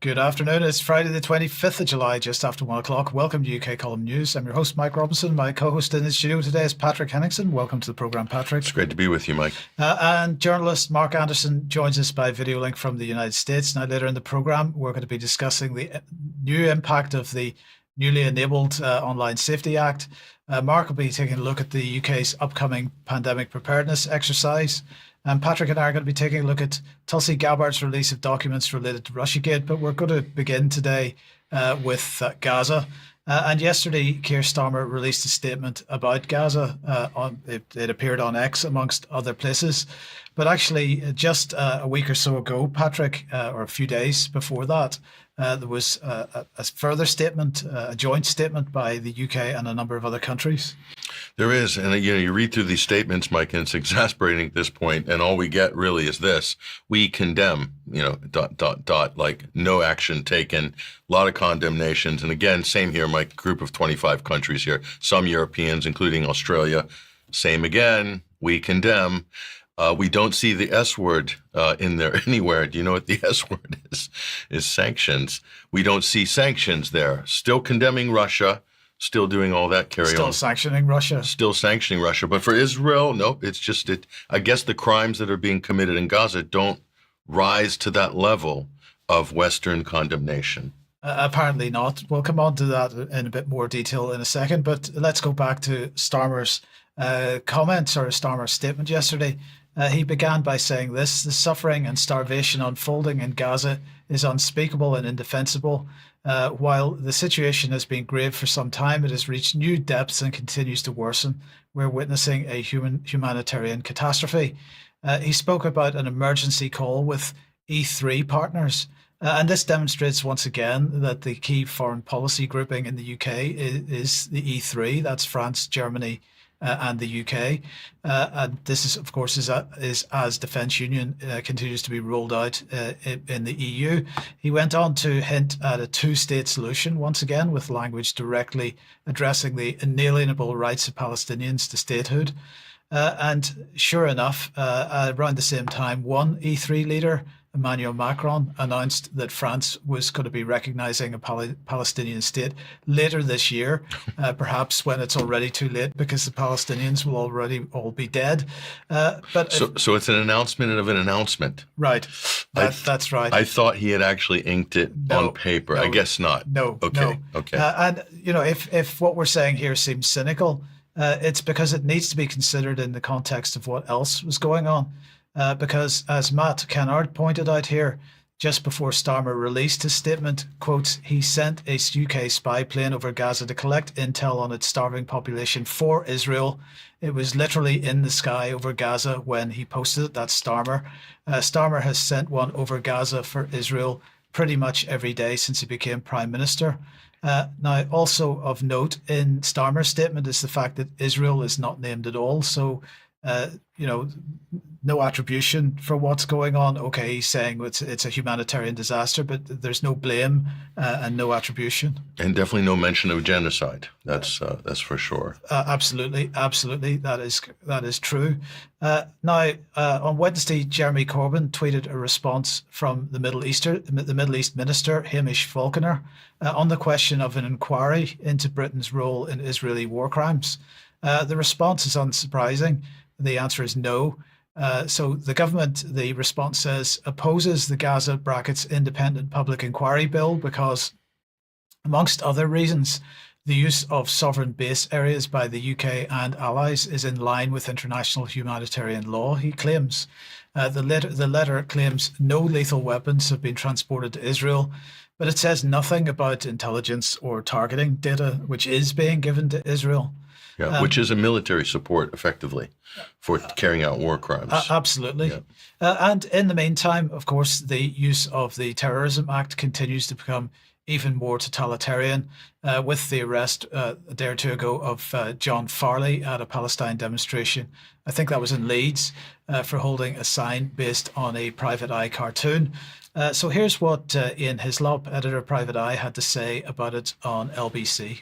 Good afternoon. It's Friday the 25th of July, just after 1 o'clock. Welcome to UK Column News. I'm your host, Mike Robinson. My co-host in the studio today is Patrick Henningsen. Welcome to the programme, Patrick. It's great to be with you, Mike. And journalist Mark Anderson joins us by video link from the United States. Now, later in the programme, we're going to be discussing the new impact of the newly enabled Online Safety Act. Mark will be taking a look at the UK's upcoming pandemic preparedness exercise. And Patrick and I are going to be taking a look at Tulsi Gabbard's release of documents related to Russiagate, but we're going to begin today with Gaza. And yesterday, Keir Starmer released a statement about Gaza. It appeared on X, amongst other places. But actually, just a week or so ago, Patrick, or a few days before that, there was a further statement, a joint statement by the UK and a number of other countries. There is, and you read through these statements, Mike, and it's exasperating at this point, and all we get really is this: we condemn, like no action taken, a lot of condemnations, and again, same here, Mike. Group of 25 countries here, some Europeans, including Australia, same again. We condemn. We don't see the S word in there anywhere. Do you know what the S word is? Is sanctions. We don't see sanctions there. Still condemning Russia. Still doing all that carry on. Still sanctioning Russia. Still sanctioning Russia. But for Israel, nope, it's just it. I guess the crimes that are being committed in Gaza don't rise to that level of Western condemnation. Apparently not. We'll come on to that in a bit more detail in a second. But let's go back to Starmer's comments or Starmer's statement yesterday. He began by saying this: the suffering and starvation unfolding in Gaza is unspeakable and indefensible. While the situation has been grave for some time, it has reached new depths and continues to worsen. We're witnessing a humanitarian catastrophe. He spoke about an emergency call with E3 partners. And this demonstrates once again that the key foreign policy grouping in the UK is the E3. That's France, Germany, and the UK. And this is, of course, is as Defence Union continues to be rolled out in the EU. He went on to hint at a two-state solution, once again, with language directly addressing the inalienable rights of Palestinians to statehood. And sure enough, around the same time, one E3 leader, Emmanuel Macron, announced that France was going to be recognising a Palestinian state later this year, perhaps when it's already too late because the Palestinians will already all be dead. So it's an announcement of an announcement. Right. That's right. I thought he had actually inked it on paper. No, I guess not. No. Okay. No. Okay. And, if what we're saying here seems cynical, it's because it needs to be considered in the context of what else was going on. Because as Matt Kennard pointed out here, just before Starmer released his statement, quote, he sent a UK spy plane over Gaza to collect intel on its starving population for Israel. It was literally in the sky over Gaza when he posted it. That's Starmer. Starmer has sent one over Gaza for Israel pretty much every day since he became Prime Minister. Now, also of note in Starmer's statement is the fact that Israel is not named at all. So, no attribution for what's going on. Okay, he's saying it's a humanitarian disaster, but there's no blame and no attribution. And definitely no mention of genocide. That's for sure. Absolutely. That is true. Now, on Wednesday, Jeremy Corbyn tweeted a response from the Middle East Minister, Hamish Falconer, on the question of an inquiry into Britain's role in Israeli war crimes. The response is unsurprising. The answer is no. So the government, the response says, opposes the Gaza independent public inquiry bill because, amongst other reasons, the use of sovereign base areas by the UK and allies is in line with international humanitarian law, he claims. The letter claims no lethal weapons have been transported to Israel, but it says nothing about intelligence or targeting data, which is being given to Israel. Yeah, which is a military support, effectively, for carrying out war crimes. Absolutely. Yeah. And in the meantime, of course, the use of the Terrorism Act continues to become even more totalitarian, with the arrest a day or two ago of John Farley at a Palestine demonstration. I think that was in Leeds, for holding a sign based on a Private Eye cartoon. So here's what Ian Hislop, editor of Private Eye, had to say about it on LBC.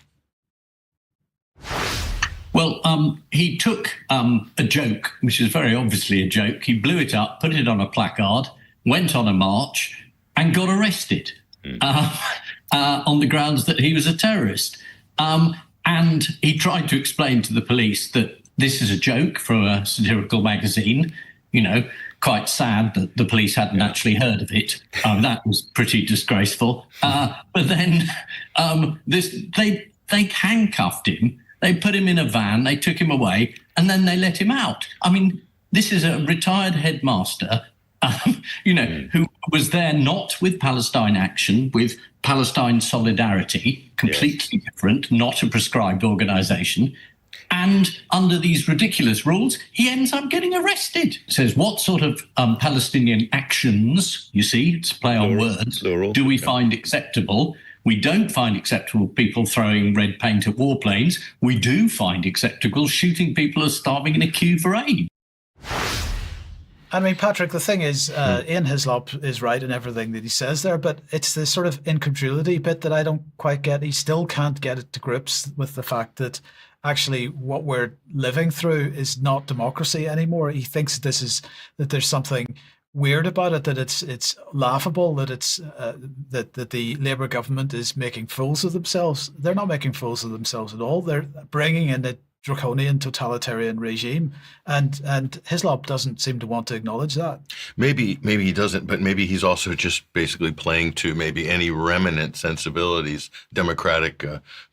Well, he took a joke, which is very obviously a joke. He blew it up, put it on a placard, went on a march and got arrested. on the grounds that he was a terrorist. And he tried to explain to the police that this is a joke from a satirical magazine, quite sad that the police hadn't actually heard of it. That was pretty disgraceful. But then they handcuffed him, they put him in a van, they took him away, and then they let him out. I mean, this is a retired headmaster, who was there not with Palestine Action, with Palestine Solidarity, completely different, not a prescribed organisation. And under these ridiculous rules, he ends up getting arrested. It says, what sort of Palestinian actions, you see, it's a play on words, do we find acceptable? We don't find acceptable people throwing red paint at warplanes. We do find acceptable shooting people who are starving in a queue for aid. I mean, Patrick, the thing is, Ian Hislop is right in everything that he says there, but it's the sort of incredulity bit that I don't quite get. He still can't get it to grips with the fact that actually what we're living through is not democracy anymore. He thinks that there's something weird about it, that it's laughable, that it's that the Labour government is making fools of themselves. They're not making fools of themselves at all. They're bringing in a draconian totalitarian regime, and Hislop doesn't seem to want to acknowledge that. Maybe he doesn't, but maybe he's also just basically playing to maybe any remnant sensibilities, democratic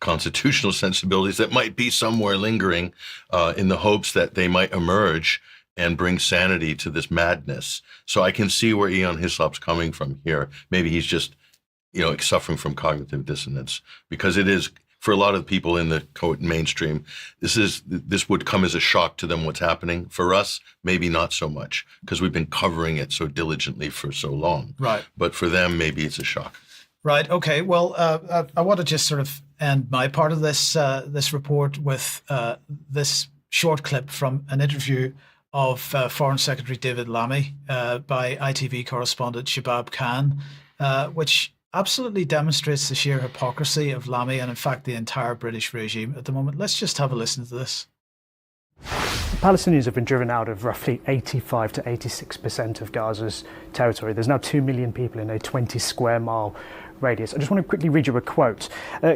constitutional sensibilities that might be somewhere lingering in the hopes that they might emerge and bring sanity to this madness. So I can see where Ian Hislop's coming from here. Maybe he's just, suffering from cognitive dissonance, because it is, for a lot of people in the mainstream, this would come as a shock to them, what's happening. For us, maybe not so much, because we've been covering it so diligently for so long. Right. But for them, maybe it's a shock. Right. Okay. Well, I want to just sort of end my part of this report with this short clip from an interview of Foreign Secretary David Lammy by ITV correspondent Shabab Khan, which absolutely demonstrates the sheer hypocrisy of Lammy and, in fact, the entire British regime at the moment. Let's just have a listen to this. Palestinians have been driven out of roughly 85 to 86% of Gaza's territory. There's now 2 million people in a 20 square mile radius. I just want to quickly read you a quote.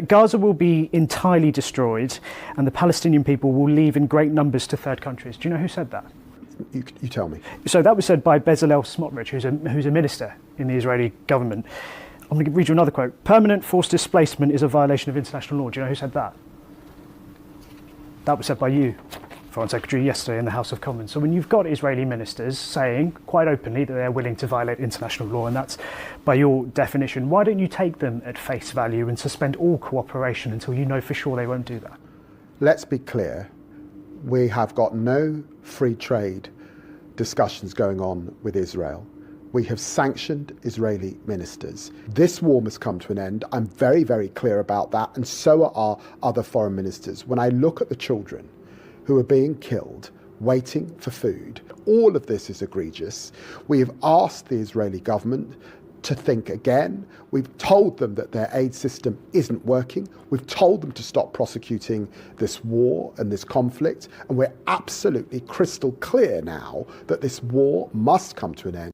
Gaza will be entirely destroyed and the Palestinian people will leave in great numbers to third countries. Do you know who said that? You tell me. So that was said by Bezalel Smotrich, who's a minister in the Israeli government. I'm going to read you another quote. Permanent forced displacement is a violation of international law. Do you know who said that? That was said by you, Foreign Secretary, yesterday in the House of Commons. So when you've got Israeli ministers saying quite openly that they're willing to violate international law, and that's by your definition, why don't you take them at face value and suspend all cooperation until you know for sure they won't do that? Let's be clear. We have got no free trade discussions going on with Israel. We have sanctioned Israeli ministers. This war must come to an end. I'm very, very clear about that, and so are our other foreign ministers. When I look at the children who are being killed, waiting for food, all of this is egregious. We have asked the Israeli government to think again. We've told them that their aid system isn't working. We've told them to stop prosecuting this war and this conflict, and we're absolutely crystal clear now that this war must come to an end.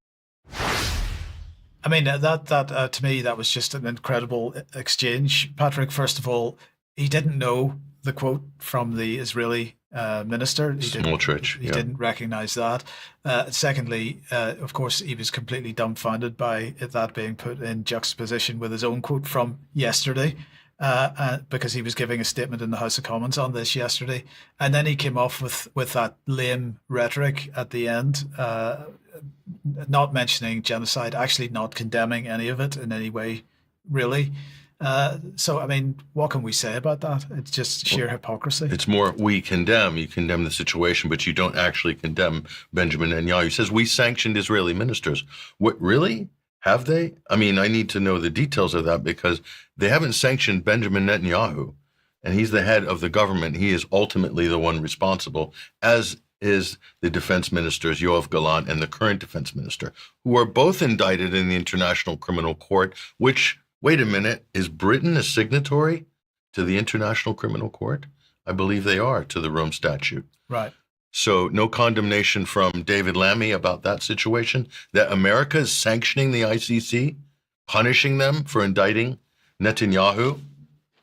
I mean, that to me, that was just an incredible exchange. Patrick, first of all, he didn't know the quote from the Israeli minister. He didn't recognize that. Secondly, of course, he was completely dumbfounded by that being put in juxtaposition with his own quote from yesterday, because he was giving a statement in the House of Commons on this yesterday. And then he came off with that lame rhetoric at the end, not mentioning genocide, actually not condemning any of it in any way, really. So, I mean, what can we say about that? It's just sheer hypocrisy. It's more, you condemn the situation, but you don't actually condemn Benjamin Netanyahu. He says, we sanctioned Israeli ministers. What, really? Have they? I mean, I need to know the details of that, because they haven't sanctioned Benjamin Netanyahu, and he's the head of the government. He is ultimately the one responsible, as is the defense ministers, Yoav Gallant and the current defense minister, who are both indicted in the International Criminal Court, which, wait a minute, is Britain a signatory to the International Criminal Court? I believe they are, to the Rome Statute. Right. So no condemnation from David Lammy about that situation, that America is sanctioning the ICC punishing them for indicting Netanyahu.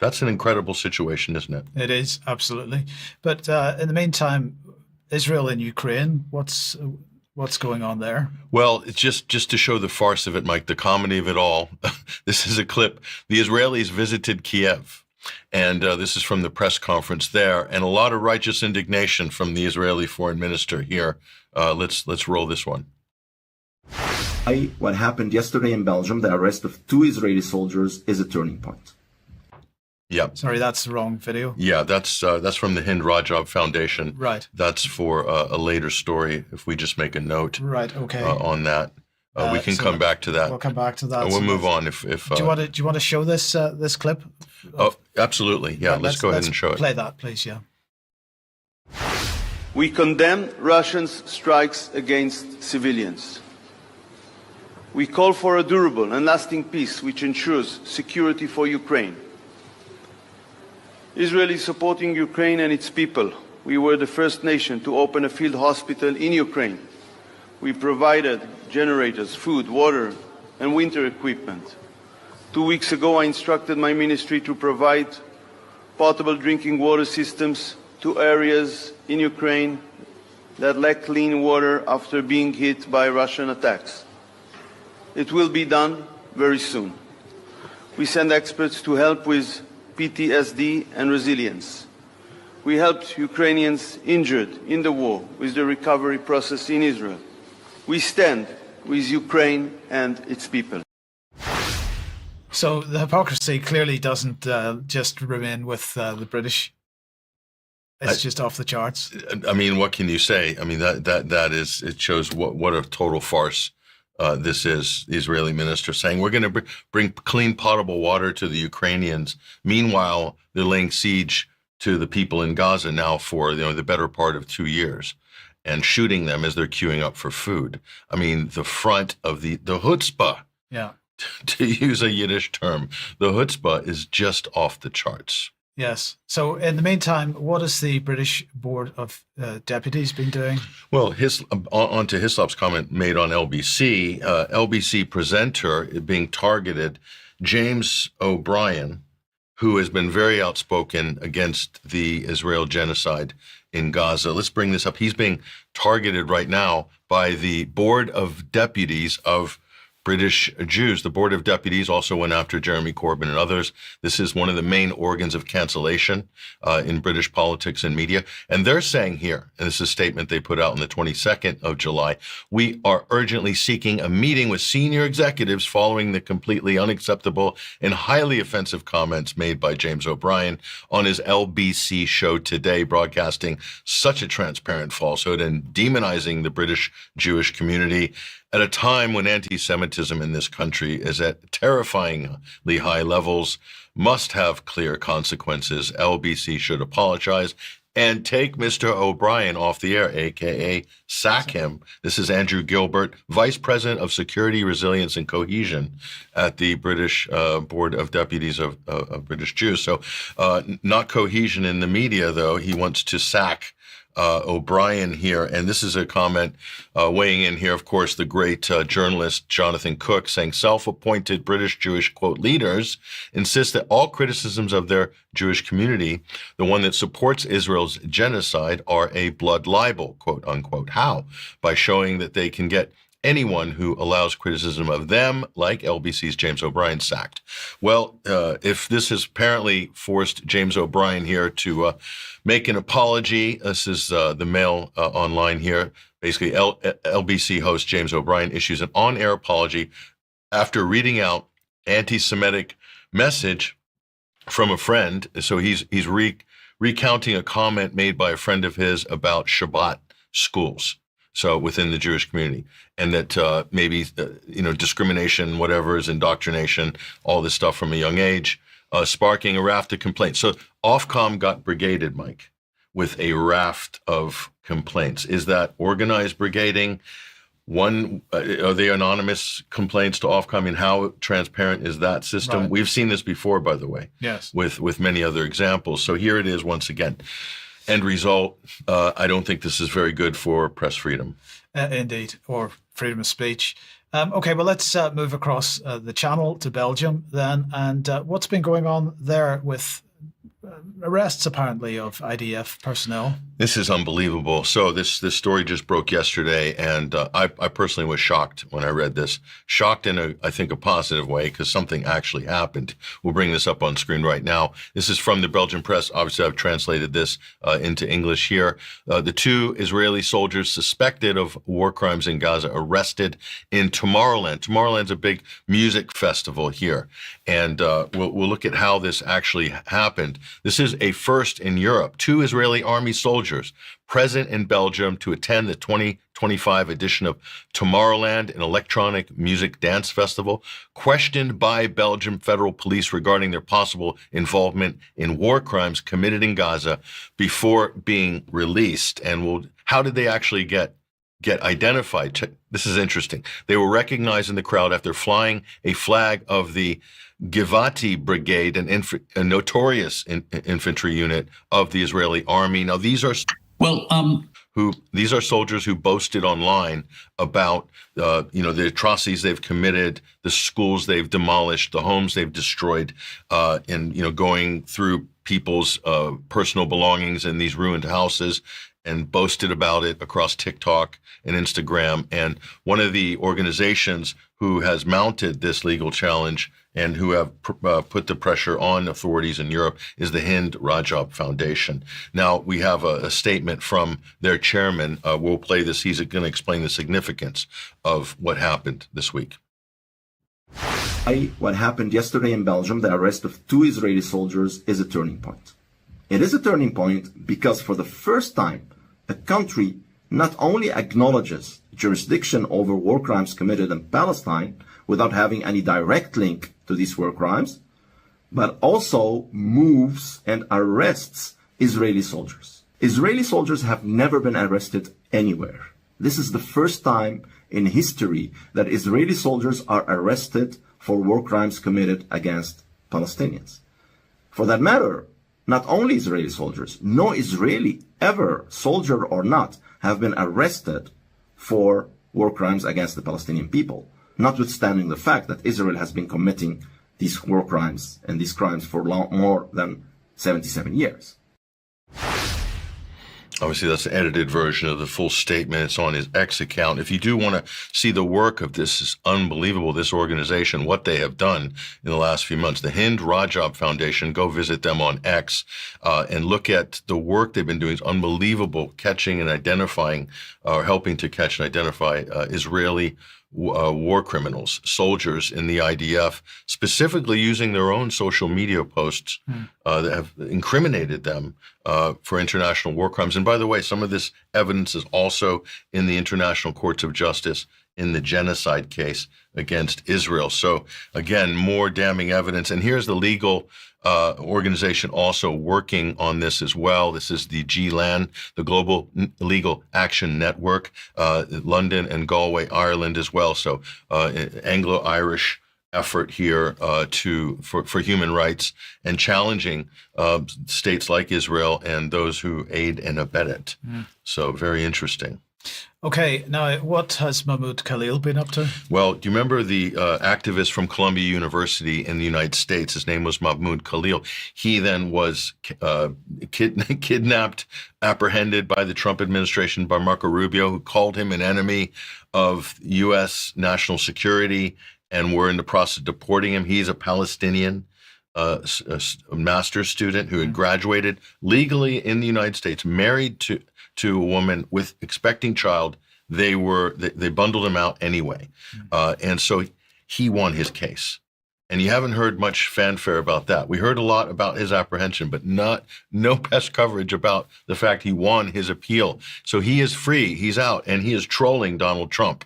That's an incredible situation, isn't it? It is, absolutely. But in the meantime, Israel and Ukraine, what's going on there? Well, it's just to show the farce of it, Mike, the comedy of it all. This is a clip. The Israelis visited Kiev, and this is from the press conference there, and a lot of righteous indignation from the Israeli foreign minister here. Let's roll this one. What happened yesterday in Belgium, the arrest of 2 Israeli soldiers, is a turning point. Yeah. Sorry, that's the wrong video. Yeah, that's from the Hind Rajab Foundation. Right. That's for a later story. If we just make a note, right, okay, on that, we can come back to that. We'll come back to that. We'll move on. If do you want to show this this clip? Oh, absolutely. Yeah, Right, let's go ahead and show it. Play that, please. Yeah. We condemn Russia's strikes against civilians. We call for a durable and lasting peace which ensures security for Ukraine. Israel is supporting Ukraine and its people. We were the first nation to open a field hospital in Ukraine. We provided generators, food, water, and winter equipment. 2 weeks ago, I instructed my ministry to provide potable drinking water systems to areas in Ukraine that lack clean water after being hit by Russian attacks. It will be done very soon. We send experts to help with PTSD and resilience. We helped Ukrainians injured in the war with the recovery process in Israel. We stand with Ukraine and its people. So the hypocrisy clearly doesn't just remain with the British. It's just off the charts. I mean, what can you say? I mean, that is, it shows what a total farce this is. The Israeli minister saying we're going to bring clean potable water to the Ukrainians. Meanwhile, they're laying siege to the people in Gaza now for the better part of 2 years, and shooting them as they're queuing up for food. I mean, the front of the chutzpah. Yeah. To use a Yiddish term, the chutzpah is just off the charts. Yes. So in the meantime, what has the British Board of Deputies been doing? Well, on to Hislop's comment made on LBC, LBC presenter being targeted, James O'Brien, who has been very outspoken against the Israel genocide in Gaza. Let's bring this up. He's being targeted right now by the Board of Deputies of British Jews. The Board of Deputies also went after Jeremy Corbyn and others. This is one of the main organs of cancellation in British politics and media. And they're saying here, and this is a statement they put out on the 22nd of July, we are urgently seeking a meeting with senior executives following the completely unacceptable and highly offensive comments made by James O'Brien on his LBC show today, broadcasting such a transparent falsehood and demonizing the British Jewish community at a time when anti-Semitism in this country is at terrifyingly high levels, must have clear consequences. LBC should apologize and take Mr. O'Brien off the air, a.k.a. sack him. This is Andrew Gilbert, Vice President of Security, Resilience, and Cohesion at the British Board of Deputies of British Jews. So not cohesion in the media, though. He wants to sack O'Brien here. And this is a comment weighing in here, of course, the great journalist Jonathan Cook saying self-appointed British Jewish, quote, leaders insist that all criticisms of their Jewish community, the one that supports Israel's genocide, are a blood libel, quote unquote. How? By showing that they can get anyone who allows criticism of them, like LBC's James O'Brien, sacked. Well, if this has apparently forced James O'Brien here to make an apology, this is the Mail online here. Basically, LBC host James O'Brien issues an on-air apology after reading out anti-Semitic message from a friend. So he's recounting a comment made by a friend of his about Shabbat schools. So within the Jewish community, and that maybe, discrimination, whatever, is indoctrination, all this stuff from a young age, sparking a raft of complaints. So Ofcom got brigaded, Mike, with a raft of complaints. Is that organized brigading? Are they anonymous complaints to Ofcom? I mean, how transparent is that system? Right. We've seen this before, by the way, yes, with many other examples. So here it is once again. End result, I don't think this is very good for press freedom. Indeed, or freedom of speech. Okay, well, let's move across the channel to Belgium then. And what's been going on there with arrests, apparently, of IDF personnel? This is unbelievable. So this story just broke yesterday, and I personally was shocked when I read this. Shocked in I think, a positive way, because something actually happened. We'll bring this up on screen right now. This is from the Belgian press. Obviously, I've translated this into English here. The 2 Israeli soldiers suspected of war crimes in Gaza arrested in Tomorrowland. Tomorrowland's a big music festival here, and we'll look at how this actually happened. This is a first in Europe. 2 Israeli army soldiers present in Belgium to attend the 2025 edition of Tomorrowland, an electronic music dance festival, questioned by Belgium federal police regarding their possible involvement in war crimes committed in Gaza before being released. And how did they actually get identified? This is interesting. They were recognized in the crowd after flying a flag of the Givati Brigade, a notorious infantry unit of the Israeli army. Now, these are soldiers who boasted online about the atrocities they've committed, the schools they've demolished, the homes they've destroyed, and going through people's personal belongings in these ruined houses, and boasted about it across TikTok and Instagram. And one of the organizations who has mounted this legal challenge and who have put the pressure on authorities in Europe is the Hind Rajab Foundation. Now, we have a statement from their chairman. We'll play this. He's going to explain the significance of what happened this week. What happened yesterday in Belgium, the arrest of 2 Israeli soldiers, is a turning point. It is a turning point because for the first time, a country not only acknowledges jurisdiction over war crimes committed in Palestine without having any direct link to these war crimes, but also moves and arrests Israeli soldiers. Israeli soldiers have never been arrested anywhere. This is the first time in history that Israeli soldiers are arrested for war crimes committed against Palestinians. For that matter, not only Israeli soldiers, no Israeli ever, soldier or not, have been arrested for war crimes against the Palestinian people, notwithstanding the fact that Israel has been committing these war crimes and these crimes for more than 77 years. Obviously, that's the edited version of the full statement. It's on his X account. If you do want to see the work of this, is unbelievable, this organization, what they have done in the last few months. The Hind Rajab Foundation, go visit them on X and look at the work they've been doing. It's unbelievable, catching and identifying, or helping to catch and identify Israeli war criminals, soldiers in the IDF, specifically using their own social media posts that have incriminated them for international war crimes. And by the way, some of this evidence is also in the International Courts of Justice in the genocide case against Israel. So again, more damning evidence. And here's the legal organization also working on this as well. This is the GLAN, the Global Legal Action Network, London and Galway, Ireland as well. So Anglo-Irish effort here for human rights and challenging states like Israel and those who aid and abet it. So very interesting. Okay, now what has Mahmoud Khalil been up to? Well, do you remember the activist from Columbia University in the United States? His name was Mahmoud Khalil. He then was kidnapped, apprehended by the Trump administration, by Marco Rubio, who called him an enemy of U.S. national security, and were in the process of deporting him. He's a Palestinian a master's student who had graduated legally in the United States, married to a woman with expecting child. They bundled him out anyway. And so he won his case. And you haven't heard much fanfare about that. We heard a lot about his apprehension, but no press coverage about the fact he won his appeal. So he is free, he's out, and he is trolling Donald Trump.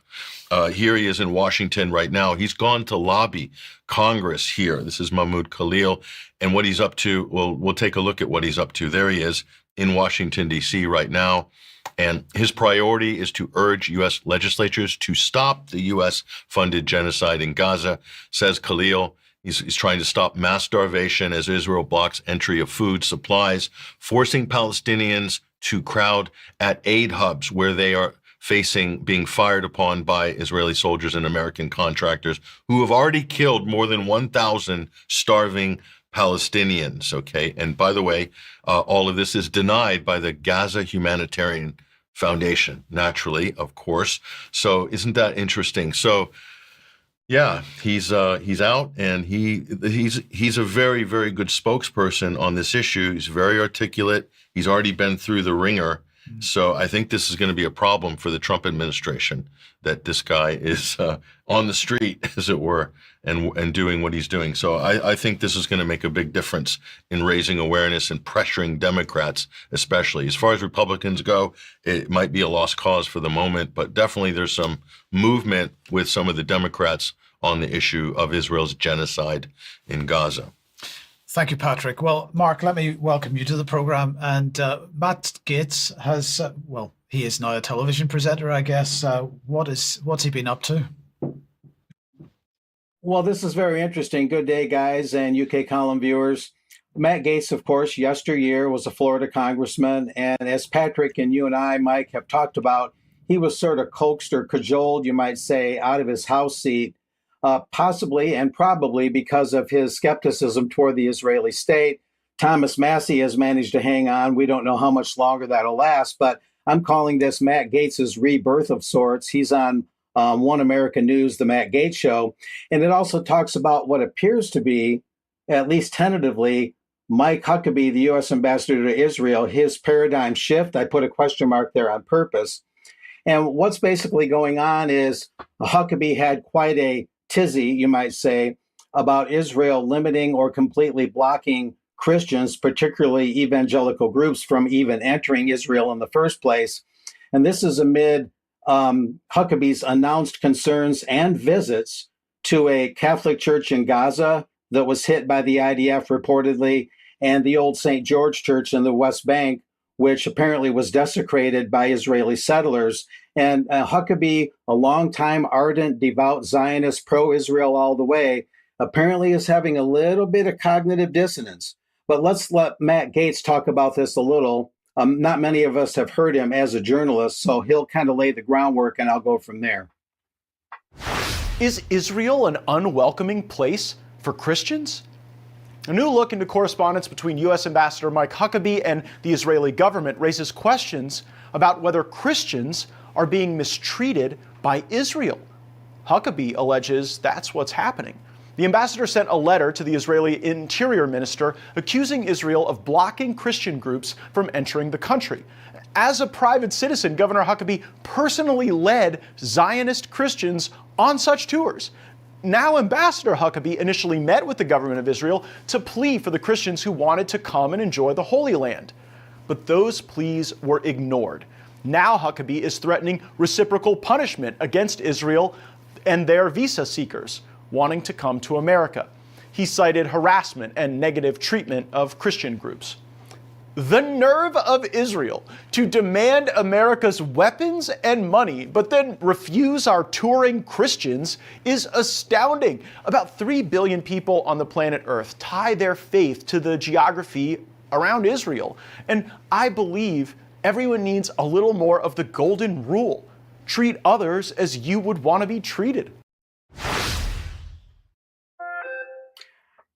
Here he is in Washington right now. He's gone to lobby Congress here. This is Mahmoud Khalil. And what he's up to, we'll take a look at what he's up to. There he is in Washington, D.C. right now. And his priority is to urge U.S. legislatures to stop the U.S.-funded genocide in Gaza, says Khalil. He's trying to stop mass starvation as Israel blocks entry of food supplies, forcing Palestinians to crowd at aid hubs where they are being fired upon by Israeli soldiers and American contractors who have already killed more than 1,000 starving Palestinians. Okay. And by the way, all of this is denied by the Gaza Humanitarian Foundation, naturally, of course. So isn't that interesting? So yeah, he's out, and he's a very, very good spokesperson on this issue. He's very articulate. He's already been through the ringer. So I think this is going to be a problem for the Trump administration, that this guy is on the street, as it were, and doing what he's doing. So I think this is going to make a big difference in raising awareness and pressuring Democrats, especially. As far as Republicans go, it might be a lost cause for the moment, but definitely there's some movement with some of the Democrats on the issue of Israel's genocide in Gaza. Thank you, Patrick. Well, Mark, let me welcome you to the program. And Matt Gaetz has, he is now a television presenter, I guess. What's he been up to? Well, this is very interesting. Good day, guys, and UK column viewers. Matt Gaetz, of course, yesteryear was a Florida congressman. And as Patrick and you and I, Mike, have talked about, he was sort of coaxed or cajoled, you might say, out of his House seat. Possibly and probably because of his skepticism toward the Israeli state. Thomas Massie has managed to hang on. We don't know how much longer that'll last, but I'm calling this Matt Gaetz's rebirth of sorts. He's on One American News, The Matt Gaetz Show. And it also talks about what appears to be, at least tentatively, Mike Huckabee, the U.S. ambassador to Israel, his paradigm shift. I put a question mark there on purpose. And what's basically going on is Huckabee had quite a tizzy, you might say, about Israel limiting or completely blocking Christians, particularly evangelical groups, from even entering Israel in the first place. And this is amid Huckabee's announced concerns and visits to a Catholic church in Gaza that was hit by the IDF reportedly, and the old St. George Church in the West Bank, which apparently was desecrated by Israeli settlers. And Huckabee, a longtime ardent, devout Zionist, pro-Israel all the way, apparently is having a little bit of cognitive dissonance. But let's let Matt Gaetz talk about this a little. Not many of us have heard him as a journalist, so he'll kind of lay the groundwork and I'll go from there. Is Israel an unwelcoming place for Christians? A new look into correspondence between U.S. Ambassador Mike Huckabee and the Israeli government raises questions about whether Christians are being mistreated by Israel. Huckabee alleges that's what's happening. The ambassador sent a letter to the Israeli Interior Minister accusing Israel of blocking Christian groups from entering the country. As a private citizen, Governor Huckabee personally led Zionist Christians on such tours. Now, Ambassador Huckabee initially met with the government of Israel to plea for the Christians who wanted to come and enjoy the Holy Land. But those pleas were ignored. Now Huckabee is threatening reciprocal punishment against Israel and their visa seekers wanting to come to America. He cited harassment and negative treatment of Christian groups. The nerve of Israel to demand America's weapons and money, but then refuse our touring Christians is astounding. About 3 billion people on the planet Earth tie their faith to the geography around Israel. And I believe everyone needs a little more of the golden rule. Treat others as you would want to be treated.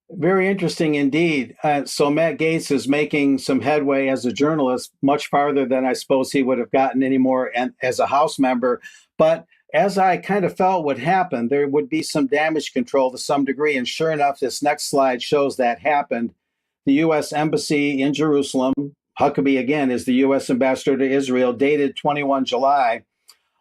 Very interesting indeed. So Matt Gaetz is making some headway as a journalist, much farther than I suppose he would have gotten anymore as a House member. But as I kind of felt would happen, there would be some damage control to some degree. And sure enough, this next slide shows that happened. The U.S. Embassy in Jerusalem, Huckabee again is the U.S. ambassador to Israel, dated 21 July.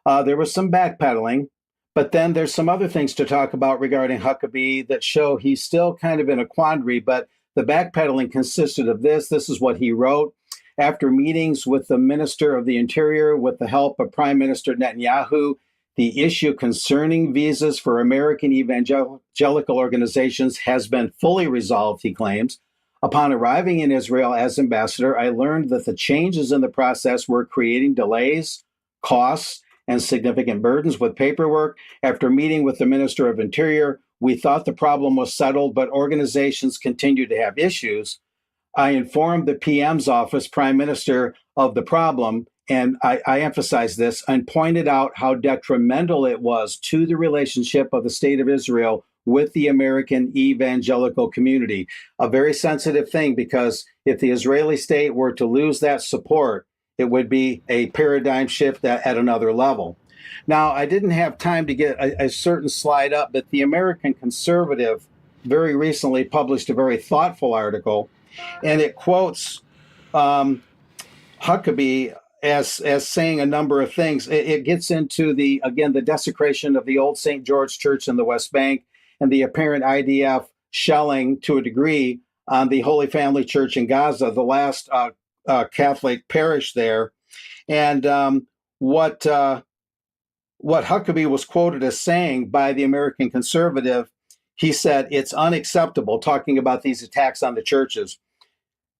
There was some backpedaling. But then there's some other things to talk about regarding Huckabee that show he's still kind of in a quandary. But the backpedaling consisted of this. This is what he wrote. After meetings with the Minister of the Interior with the help of Prime Minister Netanyahu, the issue concerning visas for American evangelical organizations has been fully resolved, he claims. Upon arriving in Israel as ambassador, I learned that the changes in the process were creating delays, costs, and significant burdens with paperwork. After meeting with the Minister of Interior, we thought the problem was settled, but organizations continue to have issues. I informed the PM's office, Prime Minister, of the problem. and I emphasize this, and pointed out how detrimental it was to the relationship of the state of Israel with the American evangelical community. A very sensitive thing, because if the Israeli state were to lose that support, it would be a paradigm shift at another level. Now, I didn't have time to get a certain slide up, but the American Conservative very recently published a very thoughtful article, and it quotes Huckabee as saying a number of things. It gets into the desecration of the old St. George Church in the West Bank and the apparent IDF shelling to a degree on the Holy Family Church in Gaza, the last Catholic parish there. And what Huckabee was quoted as saying by the American Conservative, he said, it's unacceptable, talking about these attacks on the churches.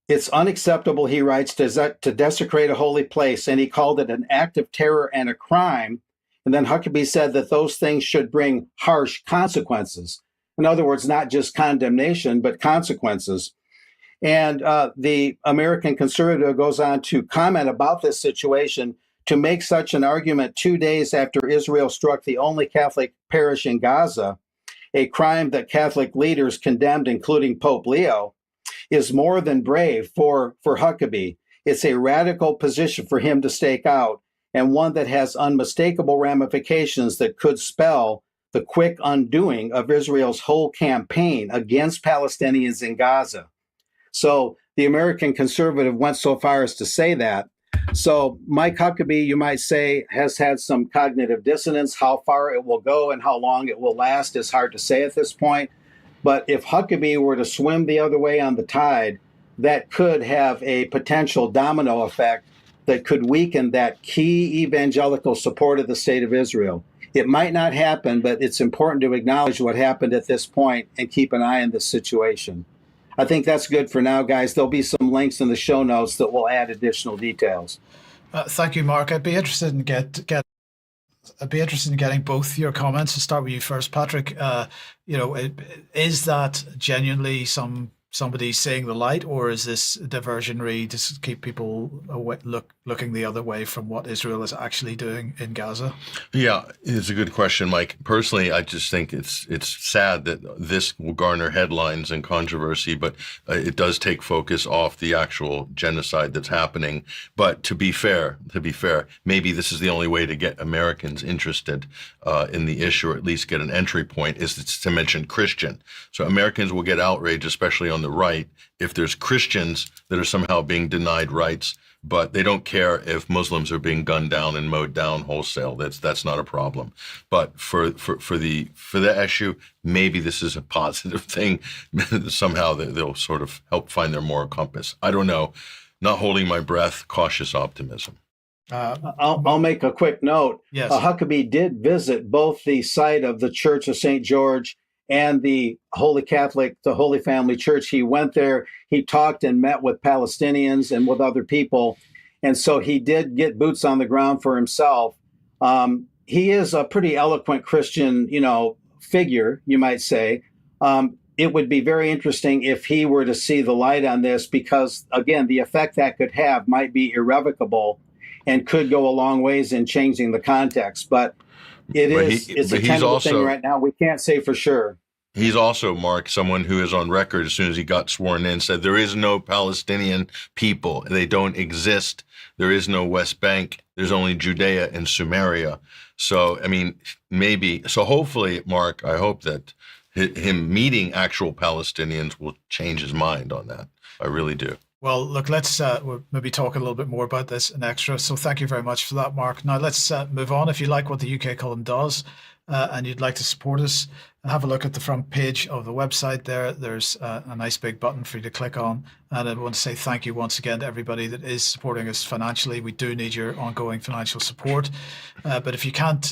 It's unacceptable, he writes, to desecrate a holy place, and he called it an act of terror and a crime. And then Huckabee said that those things should bring harsh consequences. In other words, not just condemnation, but consequences. And the American Conservative goes on to comment about this situation. To make such an argument 2 days after Israel struck the only Catholic parish in Gaza, a crime that Catholic leaders condemned, including Pope Leo, is more than brave for Huckabee. It's a radical position for him to stake out, and one that has unmistakable ramifications that could spell the quick undoing of Israel's whole campaign against Palestinians in Gaza. So the American Conservative went so far as to say that. So Mike Huckabee, you might say, has had some cognitive dissonance. How far it will go and how long it will last is hard to say at this point. But if Huckabee were to swim the other way on the tide, that could have a potential domino effect that could weaken that key evangelical support of the state of Israel. It might not happen, but it's important to acknowledge what happened at this point and keep an eye on this situation. I think that's good for now, guys. There'll be some links in the show notes that will add additional details. Thank you, Mark. I'd be interested in getting both your comments. To start with you first, Patrick. Is that genuinely somebody seeing the light, or is this diversionary to keep people looking the other way from what Israel is actually doing in Gaza? Yeah, it's a good question, Mike. Personally, I just think it's sad that this will garner headlines and controversy, but it does take focus off the actual genocide that's happening. But to be fair, maybe this is the only way to get Americans interested in the issue, or at least get an entry point, is to mention Christian. So Americans will get outraged, especially on the right, if there's Christians that are somehow being denied rights, but they don't care if Muslims are being gunned down and mowed down wholesale. That's not a problem. But for the issue, maybe this is a positive thing. Somehow they'll sort of help find their moral compass. I don't know. Not holding my breath. Cautious optimism. I'll make a quick note. Yes. Huckabee did visit both the site of the Church of St. George and the Holy Family Church. He went there, he talked and met with Palestinians and with other people. And so he did get boots on the ground for himself. He is a pretty eloquent Christian, figure, you might say. It would be very interesting if he were to see the light on this, because, again, the effect that could have might be irrevocable and could go a long ways in changing the context. But it's a tentative thing right now. We can't say for sure. He's also, Mark, someone who is on record as soon as he got sworn in, said there is no Palestinian people. They don't exist. There is no West Bank. There's only Judea and Samaria. So, hopefully, Mark, I hope that him meeting actual Palestinians will change his mind on that. I really do. Well, look, let's we'll maybe talk a little bit more about this in extra. So thank you very much for that, Mark. Now let's move on. If you like what the UK column does and you'd like to support us, have a look at the front page of the website there. There's a nice big button for you to click on. And I want to say thank you once again to everybody that is supporting us financially. We do need your ongoing financial support. But if you can't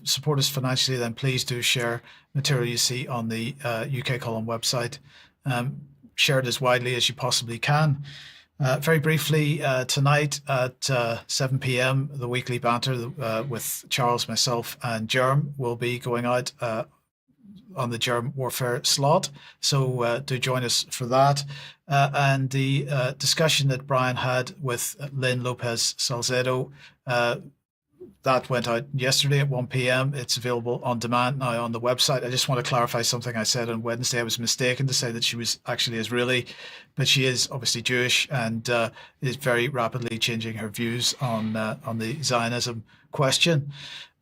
support us financially, then please do share material you see on the UK column website. Share it as widely as you possibly can. Very briefly, tonight at 7 p.m., the weekly banter with Charles, myself, and Jerm will be going out on the germ warfare slot. So do join us for that. And the discussion that Brian had with Lynn Lopez Salcedo, that went out yesterday at 1 p.m. It's available on demand now on the website. I just want to clarify something I said on Wednesday. I was mistaken to say that she was actually Israeli, but she is obviously Jewish and is very rapidly changing her views on the Zionism question.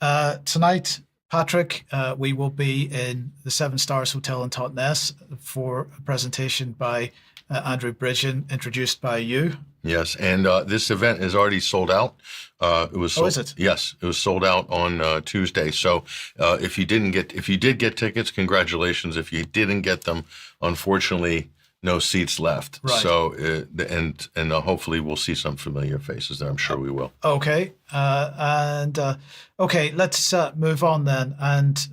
Tonight, Patrick, we will be in the Seven Stars Hotel in Totnes for a presentation by Andrew Bridgen, introduced by you. Yes, and this event is already sold out. It was sold, is it? Yes, it was sold out on Tuesday. So if you did get tickets, congratulations. If you didn't get them, unfortunately, no seats left. Right. So and hopefully we'll see some familiar faces there. I'm sure we will. Okay, okay, let's move on then. And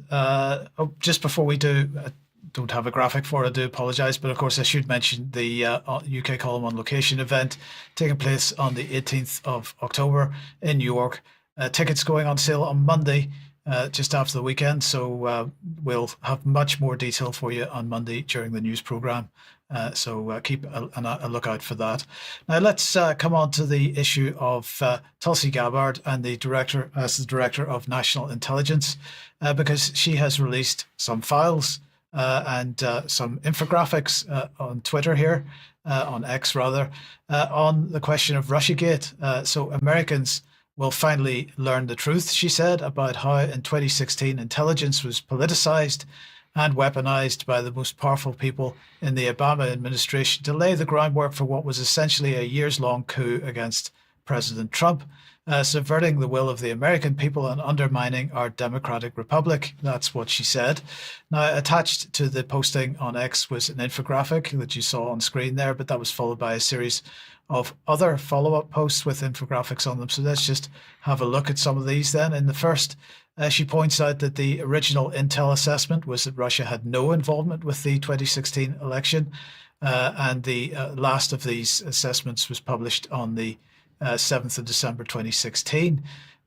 just before we do. Don't have a graphic for it, I do apologise, but of course I should mention the UK Column on Location event taking place on the 18th of October in New York. Tickets going on sale on Monday, just after the weekend, so we'll have much more detail for you on Monday during the news programme. So keep a lookout for that. Now let's come on to the issue of Tulsi Gabbard and the director of National Intelligence, because she has released some files and some infographics on Twitter here, on X rather, on the question of Russiagate. So Americans will finally learn the truth, she said, about how in 2016 intelligence was politicized and weaponized by the most powerful people in the Obama administration to lay the groundwork for what was essentially a years-long coup against President Trump, subverting the will of the American people and undermining our democratic republic. That's what she said. Now, attached to the posting on X was an infographic that you saw on screen there, but that was followed by a series of other follow-up posts with infographics on them. So let's just have a look at some of these then. In the first, she points out that the original intel assessment was that Russia had no involvement with the 2016 election, and the last of these assessments was published on the 7th of December 2016.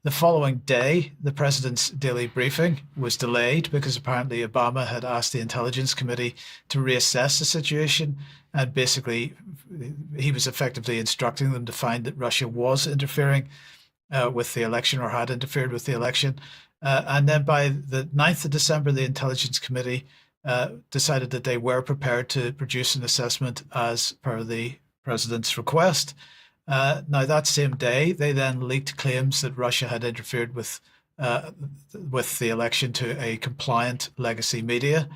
The following day, the president's daily briefing was delayed because apparently Obama had asked the Intelligence Committee to reassess the situation, and basically he was effectively instructing them to find that Russia was interfering with the election or had interfered with the election. And then by the 9th of December, the Intelligence Committee decided that they were prepared to produce an assessment as per the president's request. Now, that same day, they then leaked claims that Russia had interfered with the election to a compliant legacy media.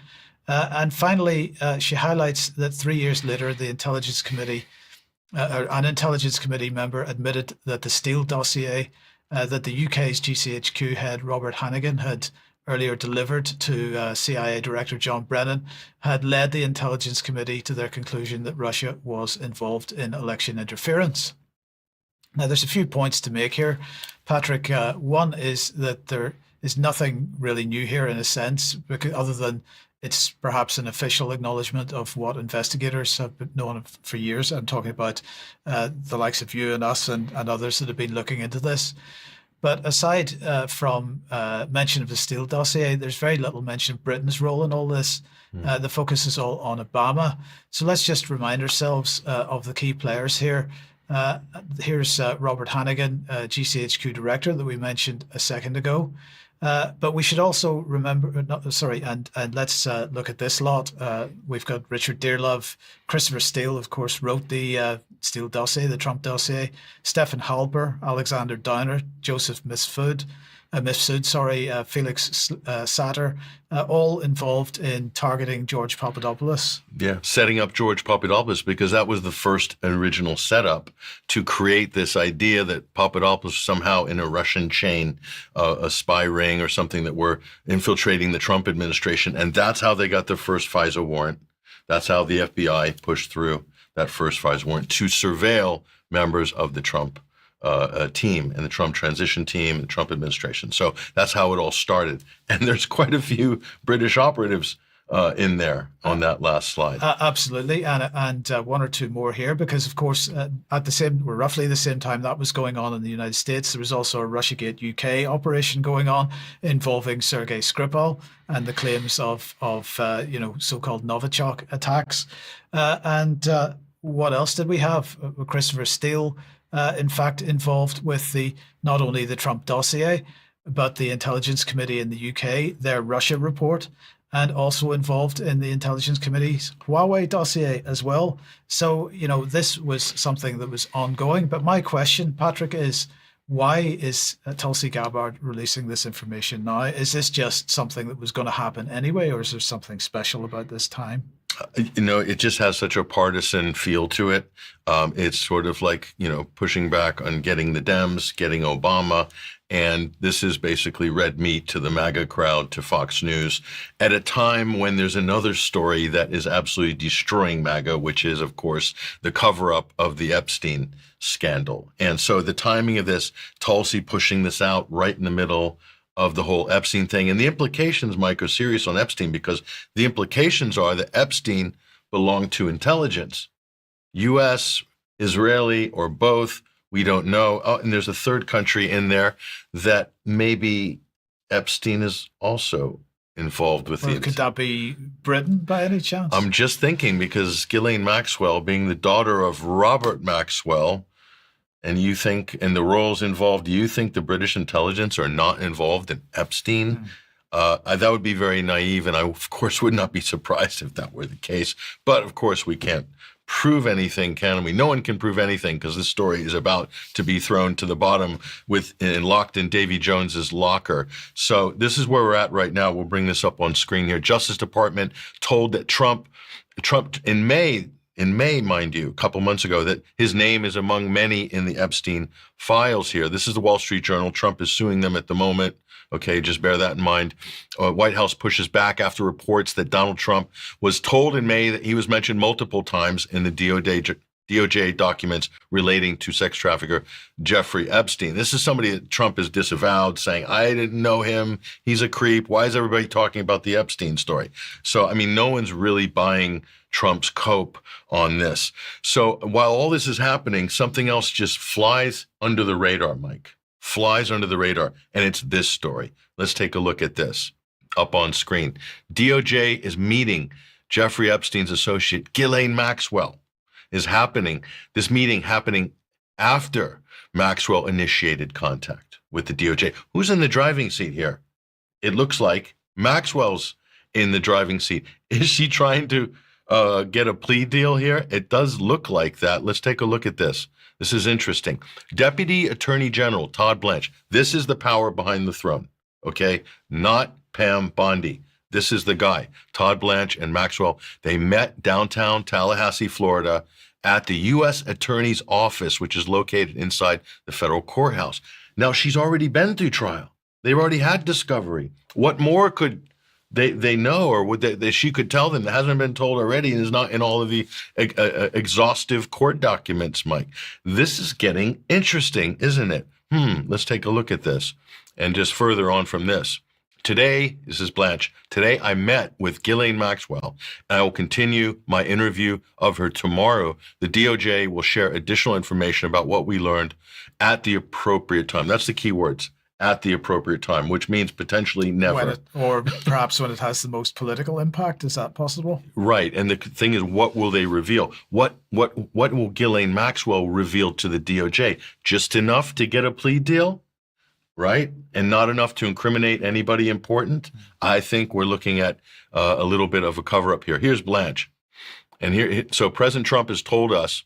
And finally, she highlights that 3 years later, the Intelligence Committee, an Intelligence Committee member admitted that the Steele dossier that the UK's GCHQ head Robert Hannigan had earlier delivered to CIA Director John Brennan had led the Intelligence Committee to their conclusion that Russia was involved in election interference. Now, there's a few points to make here, Patrick. One is that there is nothing really new here in a sense, because other than it's perhaps an official acknowledgement of what investigators have been known for years. I'm talking about the likes of you and us and others that have been looking into this. But aside from mention of the Steele dossier, there's very little mention of Britain's role in all this. The focus is all on Obama. So let's just remind ourselves of the key players here. Here's Robert Hannigan, GCHQ director that we mentioned a second ago. But we should also remember, and let's look at this lot. We've got Richard Dearlove, Christopher Steele, of course, wrote the Steele dossier, the Trump dossier, Stefan Halper, Alexander Downer, Joseph Mifsud, Felix Satter, all involved in targeting George Papadopoulos. Yeah, setting up George Papadopoulos, because that was the first original setup to create this idea that Papadopoulos was somehow in a Russian chain, a spy ring or something that were infiltrating the Trump administration. And that's how they got their first FISA warrant. That's how the FBI pushed through that first FISA warrant to surveil members of the Trump team and the Trump transition team, the Trump administration. So that's how it all started. And there's quite a few British operatives in there on that last slide. Absolutely, and one or two more here, because of course roughly the same time that was going on in the United States, there was also a Russiagate UK operation going on involving Sergei Skripal and the claims of so-called Novichok attacks, and what else did we have? Christopher Steele, in fact, involved with not only the Trump dossier, but the Intelligence Committee in the UK, their Russia report, and also involved in the Intelligence Committee's Huawei dossier as well. So, this was something that was ongoing. But my question, Patrick, is why is Tulsi Gabbard releasing this information now? Is this just something that was going to happen anyway, or is there something special about this time? It just has such a partisan feel to it. It's sort of like, pushing back on getting the Dems, getting Obama. And this is basically red meat to the MAGA crowd, to Fox News, at a time when there's another story that is absolutely destroying MAGA, which is, of course, the cover-up of the Epstein scandal. And so the timing of this, Tulsi pushing this out right in the middle of the whole Epstein thing. And the implications, Mike, are serious on Epstein, because the implications are that Epstein belonged to intelligence, US, Israeli, or both. We don't know. Oh, and there's a third country in there that maybe Epstein is also involved with. Could that be Britain by any chance? I'm just thinking, because Ghislaine Maxwell, being the daughter of Robert Maxwell, and you think, and the roles involved, do you think the British intelligence are not involved in Epstein? That would be very naive, and I, of course, would not be surprised if that were the case. But, of course, we can't prove anything, can we? No one can prove anything, because this story is about to be thrown to the bottom and locked in Davy Jones's locker. So this is where we're at right now. We'll bring this up on screen here. Justice Department told that Trump in May, mind you, a couple months ago, that his name is among many in the Epstein files here. This is the Wall Street Journal. Trump is suing them at the moment. Okay, just bear that in mind. White House pushes back after reports that Donald Trump was told in May that he was mentioned multiple times in the DOJ documents relating to sex trafficker Jeffrey Epstein. This is somebody that Trump has disavowed, saying, I didn't know him. He's a creep. Why is everybody talking about the Epstein story? So, no one's really buying Trump's cope on this. So while all this is happening, something else just flies under the radar, Mike. Flies under the radar, and it's this story. Let's take a look at this up on screen. DOJ is meeting Jeffrey Epstein's associate, Ghislaine Maxwell, this meeting happening after Maxwell initiated contact with the DOJ. Who's in the driving seat here? It looks like Maxwell's in the driving seat. Is she trying to get a plea deal here? It does look like that. Let's take a look at this. This is interesting. Deputy Attorney General Todd Blanche. This is the power behind the throne, okay? Not Pam Bondi. This is the guy. Todd Blanche and Maxwell, they met downtown Tallahassee, Florida, at the U.S. Attorney's Office, which is located inside the federal courthouse. Now, she's already been through trial. They've already had discovery. What more could they know, or would she could tell them that hasn't been told already and is not in all of the exhaustive court documents, Mike? This is getting interesting, isn't it? Let's take a look at this. And just further on from this. Today, this is Blanche, today I met with Ghislaine Maxwell, and I will continue my interview of her tomorrow. The DOJ will share additional information about what we learned at the appropriate time. That's the key words. At the appropriate time, which means potentially never. Or perhaps when it has the most political impact. Is that possible? Right. And the thing is, what will they reveal? What will Ghislaine Maxwell reveal to the DOJ? Just enough to get a plea deal? Right? And not enough to incriminate anybody important? I think we're looking at a little bit of a cover-up here. Here's Blanche. And so President Trump has told us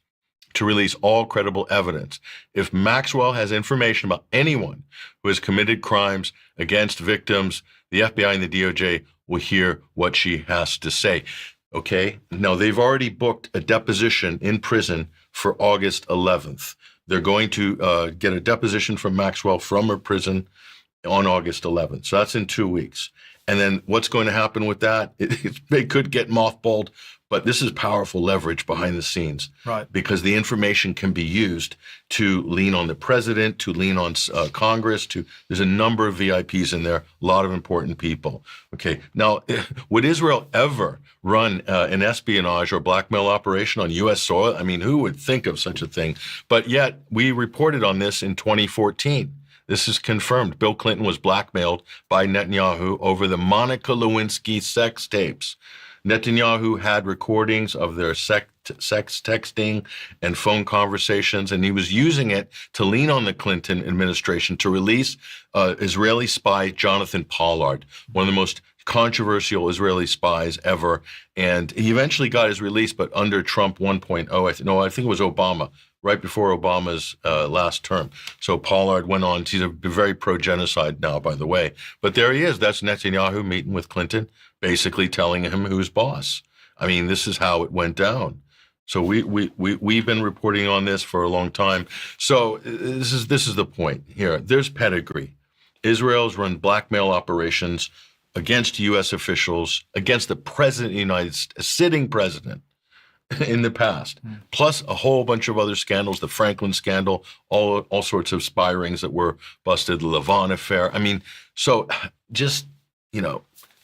to release all credible evidence. If Maxwell has information about anyone who has committed crimes against victims, the FBI and the DOJ will hear what she has to say. Okay? Now, they've already booked a deposition in prison for August 11th. They're going to get a deposition from Maxwell from her prison on August 11th. So that's in 2 weeks. And then what's going to happen with that? They could get mothballed, but this is powerful leverage behind the scenes, Right. because the information can be used to lean on the president, to lean on Congress. There's a number of VIPs in there, a lot of important people. Okay, now, would Israel ever run an espionage or blackmail operation on U.S. soil? I mean, who would think of such a thing? But yet, we reported on this in 2014. This is confirmed. Bill Clinton was blackmailed by Netanyahu over the Monica Lewinsky sex tapes. Netanyahu had recordings of their sex texting and phone conversations, and he was using it to lean on the Clinton administration to release Israeli spy Jonathan Pollard, one of the most controversial Israeli spies ever. And he eventually got his release, but under Trump 1.0, I think it was Obama, right before Obama's last term. So Pollard went on. He's a very pro-genocide now, by the way. But there he is. That's Netanyahu meeting with Clinton, basically telling him who's boss. I mean, this is how it went down. So we've been reporting on this for a long time. So this is the point here. There's pedigree. Israel's run blackmail operations against U.S. officials, against the president of the United States, a sitting president, in the past, plus a whole bunch of other scandals, the Franklin scandal, all sorts of spy rings that were busted, the Levant affair. I mean, so just,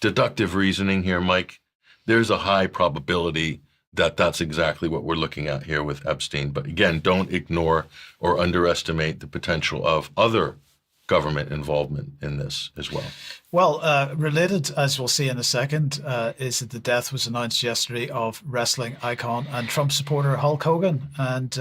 deductive reasoning here, Mike, there's a high probability that that's exactly what we're looking at here with Epstein. But again, don't ignore or underestimate the potential of other government involvement in this as well. Well, related, as we'll see in a second, is that the death was announced yesterday of wrestling icon and Trump supporter Hulk Hogan. And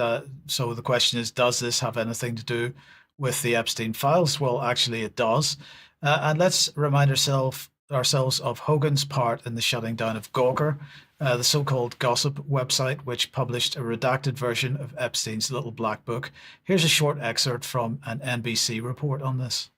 so the question is, does this have anything to do with the Epstein files? Well, actually it does. And let's remind ourselves of Hogan's part in the shutting down of Gawker, the so-called gossip website, which published a redacted version of Epstein's little black book. Here's a short excerpt from an NBC report on this.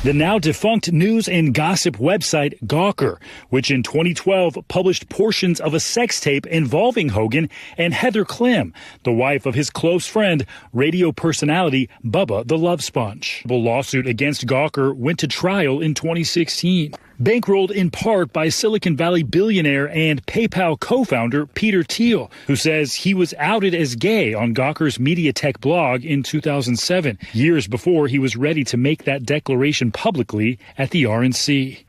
The now defunct news and gossip website Gawker, which in 2012 published portions of a sex tape involving Hogan and Heather Clem, the wife of his close friend, radio personality Bubba the Love Sponge. The lawsuit against Gawker went to trial in 2016. Bankrolled in part by Silicon Valley billionaire and PayPal co-founder Peter Thiel, who says he was outed as gay on Gawker's media tech blog in 2007, years before he was ready to make that declaration publicly at the RNC.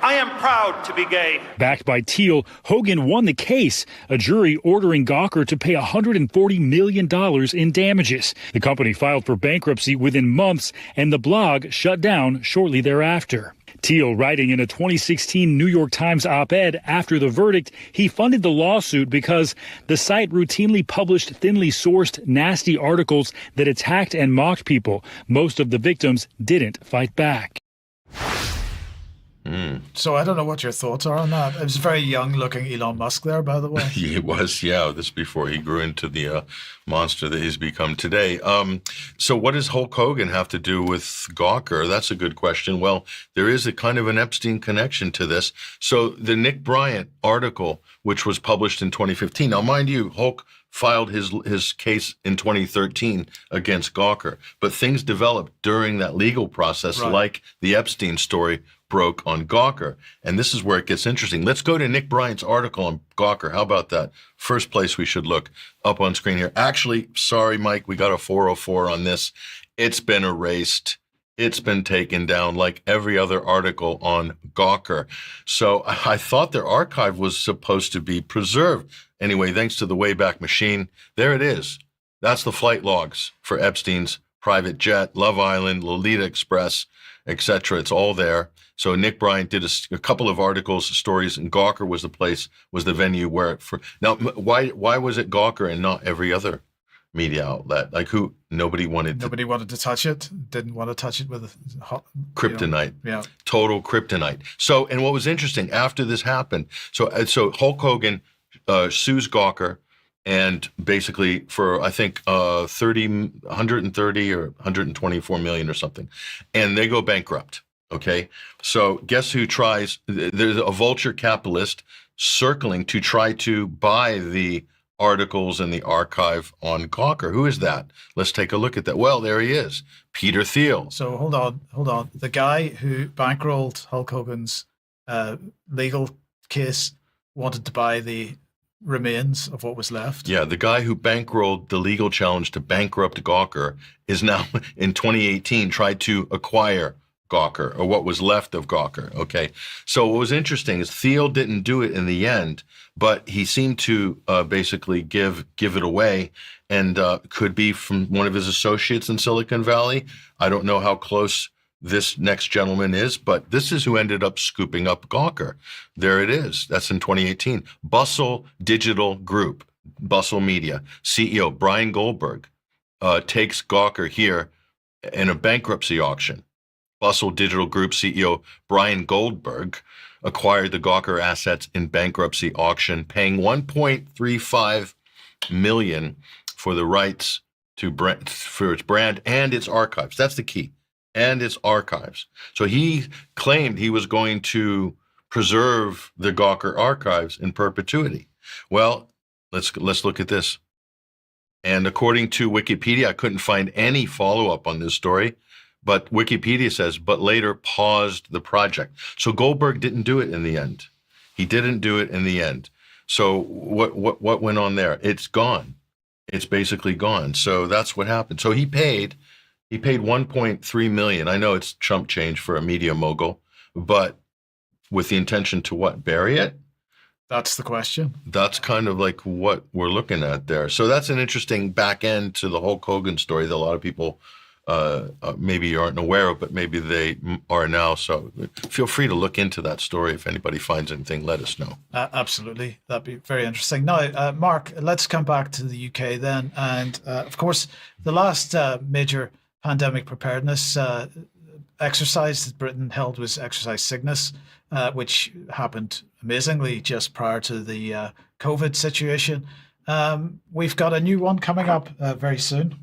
I am proud to be gay. Backed by Thiel, Hogan won the case, a jury ordering Gawker to pay $140 million in damages. The company filed for bankruptcy within months, and the blog shut down shortly thereafter. Thiel, writing in a 2016 New York Times op-ed after the verdict, he funded the lawsuit because the site routinely published thinly sourced, nasty articles that attacked and mocked people. Most of the victims didn't fight back. So I don't know what your thoughts are on that. It was a very young-looking Elon Musk there, by the way. He was, yeah. This before he grew into the monster that he's become today. So what does Hulk Hogan have to do with Gawker? That's a good question. Well, there is a kind of an Epstein connection to this. So the Nick Bryant article, which was published in 2015. Now, mind you, Hulk filed his case in 2013 against Gawker, but things developed during that legal process, right, like the Epstein story broke on Gawker. And this is where it gets interesting. Let's go to Nick Bryant's article on Gawker. How about that? First place we should look up on screen here. Actually, sorry, Mike, we got a 404 on this. It's been erased. It's been taken down like every other article on Gawker. So I thought their archive was supposed to be preserved. Anyway, thanks to the Wayback Machine, there it is. That's the flight logs for Epstein's private jet, Love Island, Lolita Express, etc. It's all there. So Nick Bryant did a couple of articles, stories, and Gawker was the venue where it now, why was it Gawker and not every other media outlet? Like nobody wanted to touch it. Didn't want to touch it with kryptonite. Yeah. Total kryptonite. So, and what was interesting after this happened, so Hulk Hogan sues Gawker, and basically for, I think, 130 or 124 million or something. And they go bankrupt. Okay. So guess who tries? There's a vulture capitalist circling to try to buy the articles in the archive on Gawker. Who is that? Let's take a look at that. Well, there he is, Peter Thiel. So hold on. The guy who bankrolled Hulk Hogan's legal case wanted to buy the remains of what was left. Yeah, the guy who bankrolled the legal challenge to bankrupt Gawker is now, in 2018, tried to acquire Gawker, or what was left of Gawker. Okay, so what was interesting is Thiel didn't do it in the end, but he seemed to basically give it away, and could be from one of his associates in Silicon Valley. I don't know how close this next gentleman is, but this is who ended up scooping up Gawker. There it is. That's in 2018. Bustle Digital Group, Bustle Media, CEO Brian Goldberg takes Gawker here in a bankruptcy auction. Bustle Digital Group CEO Brian Goldberg acquired the Gawker assets in bankruptcy auction, paying $1.35 million for the rights for its brand and its archives. That's the key, and its archives. So he claimed he was going to preserve the Gawker archives in perpetuity. Well, let's look at this. And according to Wikipedia, I couldn't find any follow-up on this story. But Wikipedia says, but later paused the project. So Goldberg didn't do it in the end. He didn't do it in the end. So what went on there? It's gone. It's basically gone. So that's what happened. So he paid 1.3 million. I know it's chump change for a media mogul, but with the intention to what? Bury it? That's the question. That's kind of like what we're looking at there. So that's an interesting back end to the Hulk Hogan story that a lot of people maybe aren't aware of, but maybe they are now. So feel free to look into that story. If anybody finds anything, let us know. Absolutely. That'd be very interesting. Now, Mark, let's come back to the UK then. And of course, the last major pandemic preparedness exercise that Britain held was Exercise Cygnus, which happened amazingly just prior to the COVID situation. We've got a new one coming up very soon.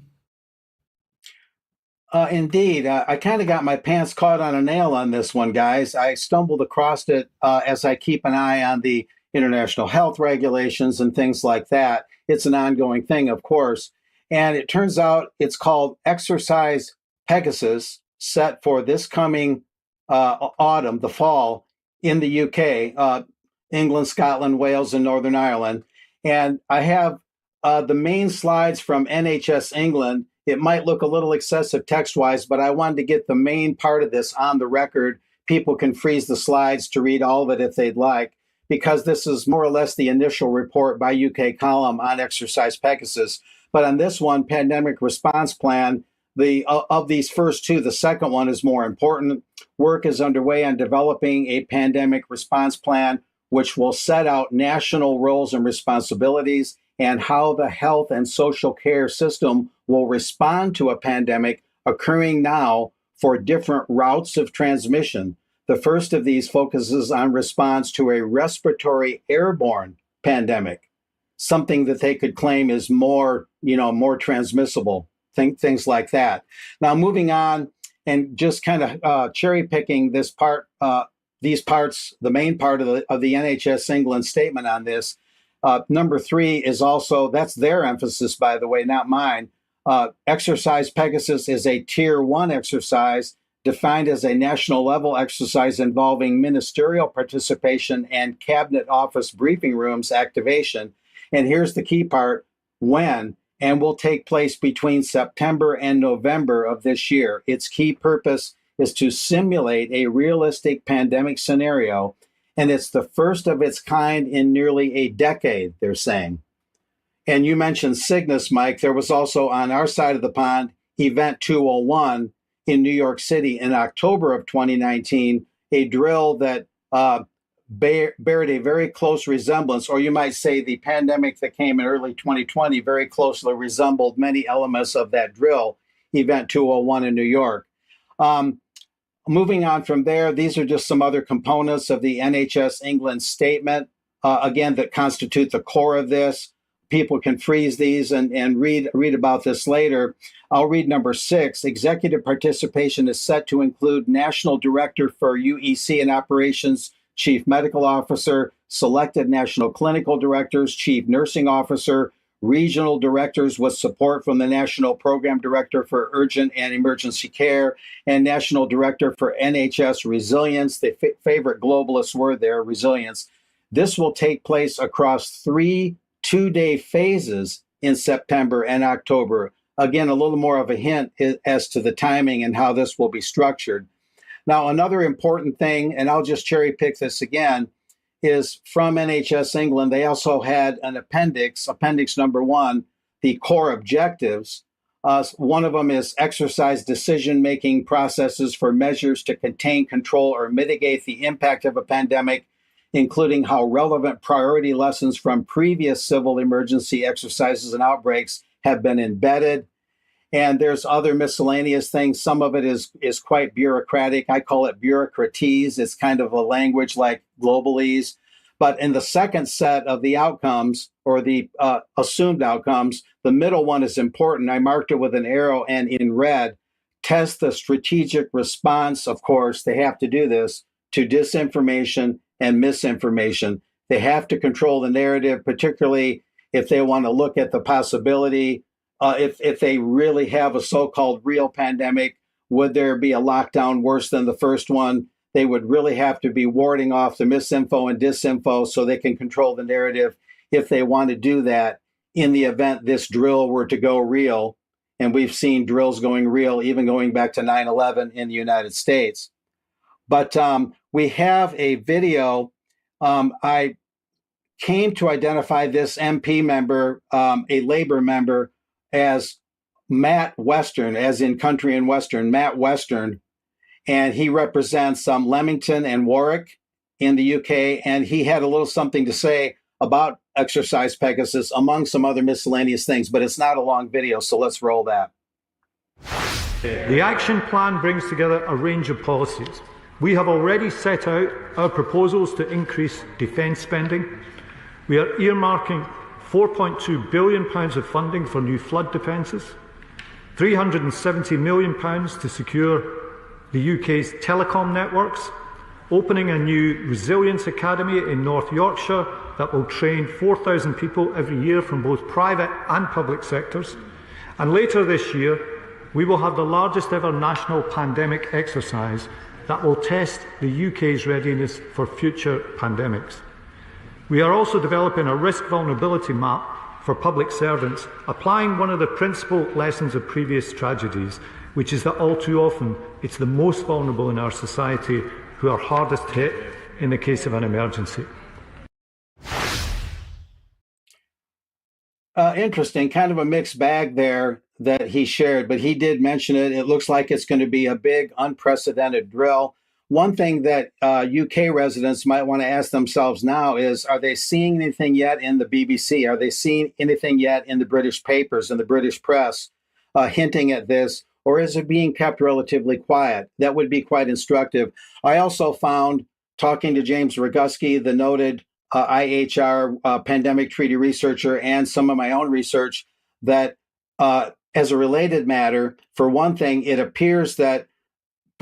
Indeed. I kind of got my pants caught on a nail on this one, guys. I stumbled across it as I keep an eye on the international health regulations and things like that. It's an ongoing thing, of course. And it turns out it's called Exercise Pegasus, set for this coming autumn, the fall, in the UK, England, Scotland, Wales, and Northern Ireland. And I have the main slides from NHS England. It might look a little excessive text-wise, but I wanted to get the main part of this on the record. People can freeze the slides to read all of it if they'd like, because this is more or less the initial report by UK Column on Exercise Pegasus. But on this one, Pandemic Response Plan, of these first two, the second one is more important. Work is underway on developing a pandemic response plan, which will set out national roles and responsibilities and how the health and social care system will respond to a pandemic occurring now for different routes of transmission. The first of these focuses on response to a respiratory airborne pandemic, something that they could claim is more transmissible, things like that. Now, moving on and just kind of cherry picking this part, these parts, the main part of the NHS England statement on this. Number 3 is also, that's their emphasis, by the way, not mine. Exercise Pegasus is a tier 1 exercise defined as a national level exercise involving ministerial participation and cabinet office briefing rooms activation. And here's the key part: when, and will take place between September and November of this year. Its key purpose is to simulate a realistic pandemic scenario, and it's the first of its kind in nearly a decade, they're saying. And you mentioned Cygnus, Mike. There was also, on our side of the pond, Event 201 in New York City in October of 2019, a drill that bared a very close resemblance, or you might say the pandemic that came in early 2020 very closely resembled many elements of that drill, Event 201 in New York. Moving on from there, these are just some other components of the NHS England statement, again, that constitute the core of this. People can freeze these and read about this later. I'll read number 6. Executive participation is set to include National Director for UEC and Operations chief medical officer, selected national clinical directors, chief nursing officer, regional directors with support from the National Program Director for Urgent and Emergency Care, and National Director for NHS Resilience. The favorite globalist word there, resilience. This will take place across 3 two-day phases in September and October. Again, a little more of a hint as to the timing and how this will be structured. Now, another important thing, and I'll just cherry pick this again, is from NHS England. They also had an appendix number 1, the core objectives. One of them is exercise decision-making processes for measures to contain, control, or mitigate the impact of a pandemic, including how relevant priority lessons from previous civil emergency exercises and outbreaks have been embedded. And there's other miscellaneous things. Some of it is quite bureaucratic. I call it bureaucratese. It's kind of a language like globalese. But in the second set of the outcomes, or the assumed outcomes, the middle one is important. I marked it with an arrow and in red. Test the strategic response, of course, they have to do this, to disinformation and misinformation. They have to control the narrative, particularly if they want to look at the possibility, if they really have a so-called real pandemic, would there be a lockdown worse than the first one? They would really have to be warding off the misinfo and disinfo so they can control the narrative if they want to do that in the event this drill were to go real. And we've seen drills going real, even going back to 9/11 in the United States. But we have a video. I came to identify this MP member, a Labor member, as Matt Western, as in country and Western, Matt Western. And he represents Leamington and Warwick in the UK. And he had a little something to say about Exercise Pegasus, among some other miscellaneous things. But it's not a long video, so let's roll that. The action plan brings together a range of policies. We have already set out our proposals to increase defence spending. We are earmarking £4.2 billion of funding for new flood defences, £370 million to secure the UK's telecom networks, opening a new resilience academy in North Yorkshire that will train 4,000 people every year from both private and public sectors. And later this year, we will have the largest ever national pandemic exercise that will test the UK's readiness for future pandemics. We are also developing a risk vulnerability map for public servants, applying one of the principal lessons of previous tragedies, which is that all too often it's the most vulnerable in our society who are hardest hit in the case of an emergency. Interesting, kind of a mixed bag there that he shared, but he did mention it. It looks like it's going to be a big, unprecedented drill. One thing that UK residents might want to ask themselves now is, are they seeing anything yet in the BBC? Are they seeing anything yet in the British papers and the British press hinting at this? Or is it being kept relatively quiet? That would be quite instructive. I also found, talking to James Roguski, the noted IHR pandemic treaty researcher, and some of my own research, that as a related matter, for one thing, it appears that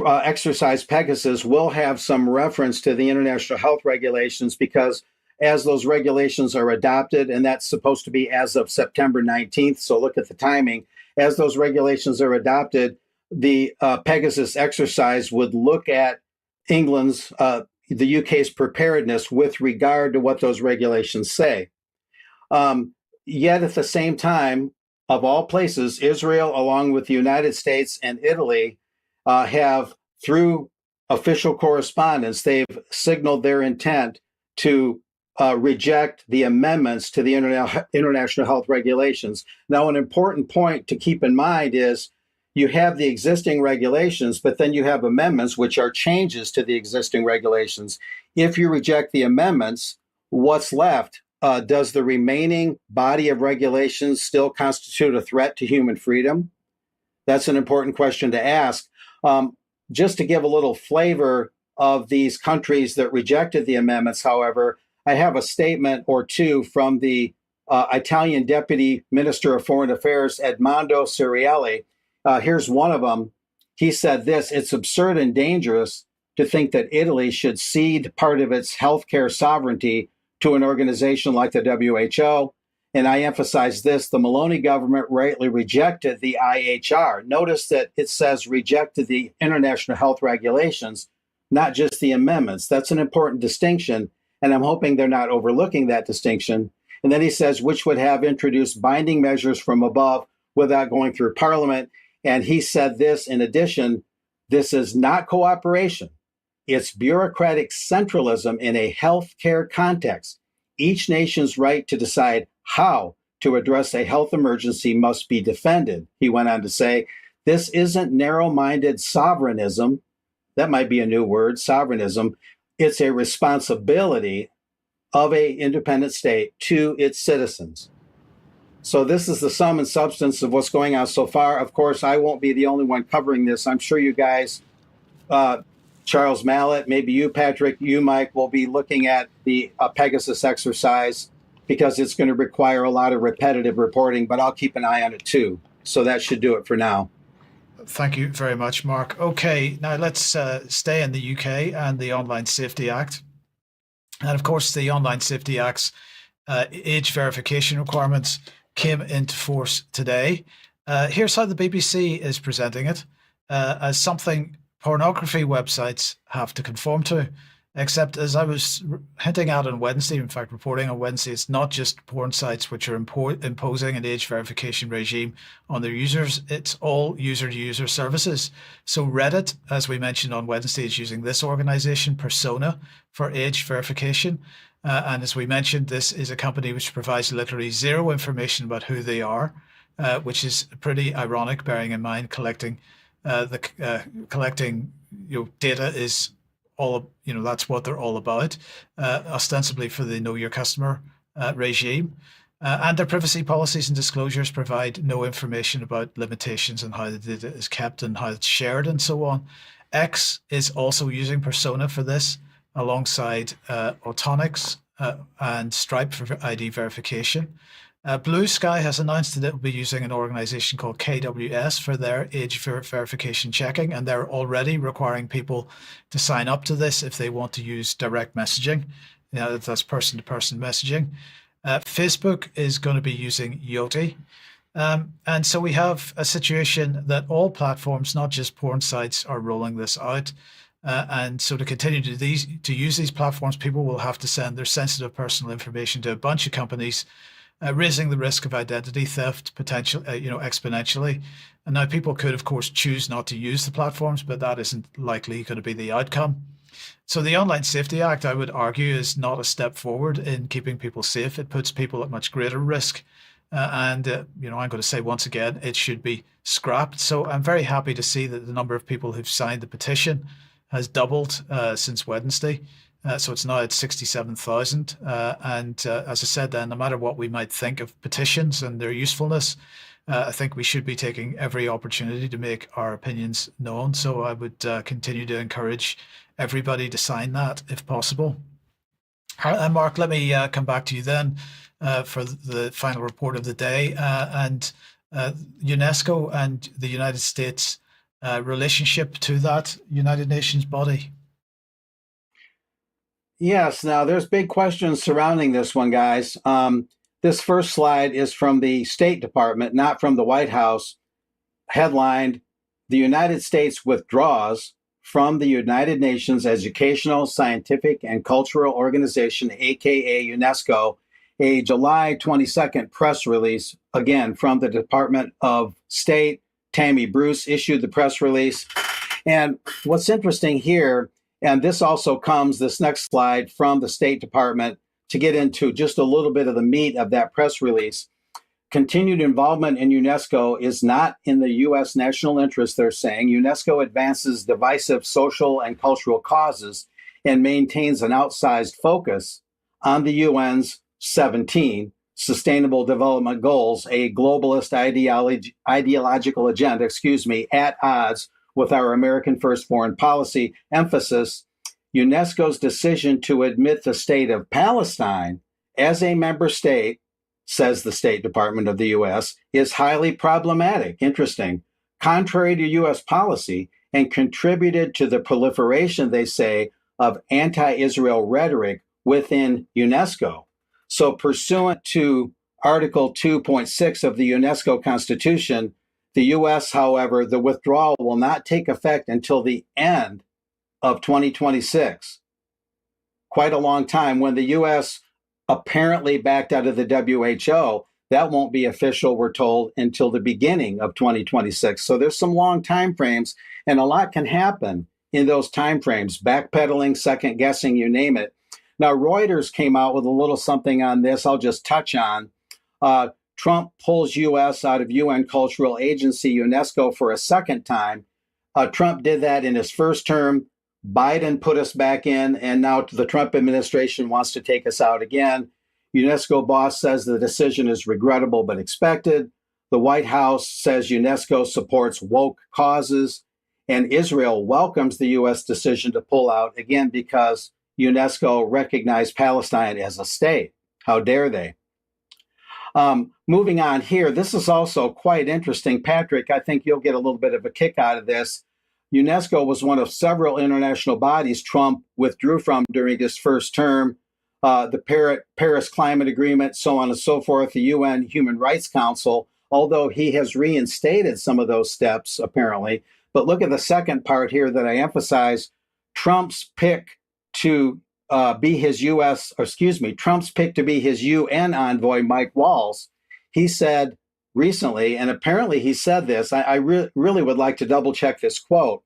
Exercise Pegasus will have some reference to the international health regulations, because as those regulations are adopted, and that's supposed to be as of September 19th, so look at the timing, as those regulations are adopted, the Pegasus exercise would look at England's, the UK's preparedness with regard to what those regulations say. Yet at the same time, of all places, Israel, along with the United States and Italy, have, through official correspondence, they've signaled their intent to reject the amendments to the international health regulations. Now, an important point to keep in mind is you have the existing regulations, but then you have amendments, which are changes to the existing regulations. If you reject the amendments, what's left? Does the remaining body of regulations still constitute a threat to human freedom? That's an important question to ask. Just to give a little flavor of these countries that rejected the amendments, however, I have a statement or two from the Italian Deputy Minister of Foreign Affairs, Edmondo Cirielli. Here's one of them. He said this: "It's absurd and dangerous to think that Italy should cede part of its healthcare sovereignty to an organization like the WHO. And I emphasize this, the Maloney government rightly rejected the IHR. Notice that it says rejected the international health regulations, not just the amendments. That's an important distinction, and I'm hoping they're not overlooking that distinction. And then he says, which would have introduced binding measures from above without going through Parliament. And he said this, in addition, this is not cooperation. It's bureaucratic centralism in a healthcare context. Each nation's right to decide how to address a health emergency must be defended. He went on to say, this isn't narrow-minded sovereignism. That might be a new word, sovereignism. It's a responsibility of an independent state to its citizens. So this is the sum and substance of what's going on so far. Of course, I won't be the only one covering this. I'm sure you guys, Charles Mallet, maybe you, Patrick, you, Mike, will be looking at the Pegasus exercise because it's going to require a lot of repetitive reporting, but I'll keep an eye on it too. So that should do it for now. Thank you very much, Mark. Okay, now let's stay in the UK and the Online Safety Act. And of course, the Online Safety Act's age verification requirements came into force today. Here's how the BBC is presenting it as something pornography websites have to conform to. Except, as I was hinting at on Wednesday, in fact, reporting on Wednesday, it's not just porn sites which are imposing an age verification regime on their users. It's all user-to-user services. So Reddit, as we mentioned on Wednesday, is using this organization, Persona, for age verification. And as we mentioned, this is a company which provides literally zero information about who they are, which is pretty ironic, bearing in mind collecting data is all, that's what they're all about, ostensibly for the Know Your Customer regime. And their privacy policies and disclosures provide no information about limitations on how the data is kept and how it's shared and so on. X is also using Persona for this, alongside Autonix and Stripe for ID verification. Blue Sky has announced that it will be using an organization called KWS for their age verification checking, and they're already requiring people to sign up to this if they want to use direct messaging. That's person-to-person messaging. Facebook is going to be using Yoti. And so we have a situation that all platforms, not just porn sites, are rolling this out. And so to continue to use these platforms, people will have to send their sensitive personal information to a bunch of companies, raising the risk of identity theft exponentially. And now people could, of course, choose not to use the platforms, but that isn't likely going to be the outcome. So the Online Safety Act, I would argue, is not a step forward in keeping people safe. It puts people at much greater risk. I'm going to say once again, it should be scrapped. So I'm very happy to see that the number of people who've signed the petition has doubled since Wednesday. So it's now at 67,000. As I said then, no matter what we might think of petitions and their usefulness, I think we should be taking every opportunity to make our opinions known. So I would continue to encourage everybody to sign that if possible. And Mark, let me come back to you then for the final report of the day. And UNESCO and the United States relationship to that United Nations body. Yes, now there's big questions surrounding this one, guys. This first slide is from the State Department, not from the White House, headlined, "The United States withdraws from the United Nations Educational, Scientific, and Cultural Organization, aka UNESCO," a July 22nd press release, again, from the Department of State. Tammy Bruce issued the press release. And what's interesting here, and this also comes, this next slide, from the State Department, to get into just a little bit of the meat of that press release. Continued involvement in UNESCO is not in the U.S. national interest, they're saying. UNESCO advances divisive social and cultural causes and maintains an outsized focus on the UN's 17 Sustainable Development Goals, a globalist ideological agenda, at odds with our American first foreign policy emphasis. UNESCO's decision to admit the state of Palestine as a member state, says the State Department of the U.S., is highly problematic. Interesting. Contrary to U.S. policy, and contributed to the proliferation, they say, of anti-Israel rhetoric within UNESCO. So pursuant to Article 2.6 of the UNESCO Constitution, the U.S., however, the withdrawal will not take effect until the end of 2026. Quite a long time. When the U.S. apparently backed out of the WHO, that won't be official, we're told, until the beginning of 2026. So there's some long time frames, and a lot can happen in those time frames, backpedaling, second guessing, you name it. Now, Reuters came out with a little something on this I'll just touch on. Trump pulls U.S. out of UN Cultural Agency, UNESCO, for a second time. Trump did that in his first term. Biden put us back in, and now the Trump administration wants to take us out again. UNESCO boss says the decision is regrettable but expected. The White House says UNESCO supports woke causes, and Israel welcomes the U.S. decision to pull out, again, because UNESCO recognized Palestine as a state. How dare they? Moving on here, this is also quite interesting. Patrick, I think you'll get a little bit of a kick out of this. UNESCO was one of several international bodies Trump withdrew from during his first term. The Paris Climate Agreement, so on and so forth, the UN Human Rights Council, although he has reinstated some of those steps, apparently. But look at the second part here that I emphasize. Trump's pick to be his UN envoy, Mike Waltz, he said recently, and apparently he said this, I really would like to double check this quote.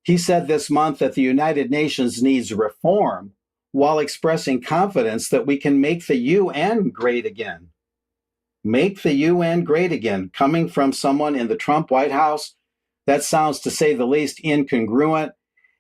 He said this month that the United Nations needs reform while expressing confidence that we can make the UN great again. Make the UN great again. Coming from someone in the Trump White House, that sounds, to say the least, incongruent.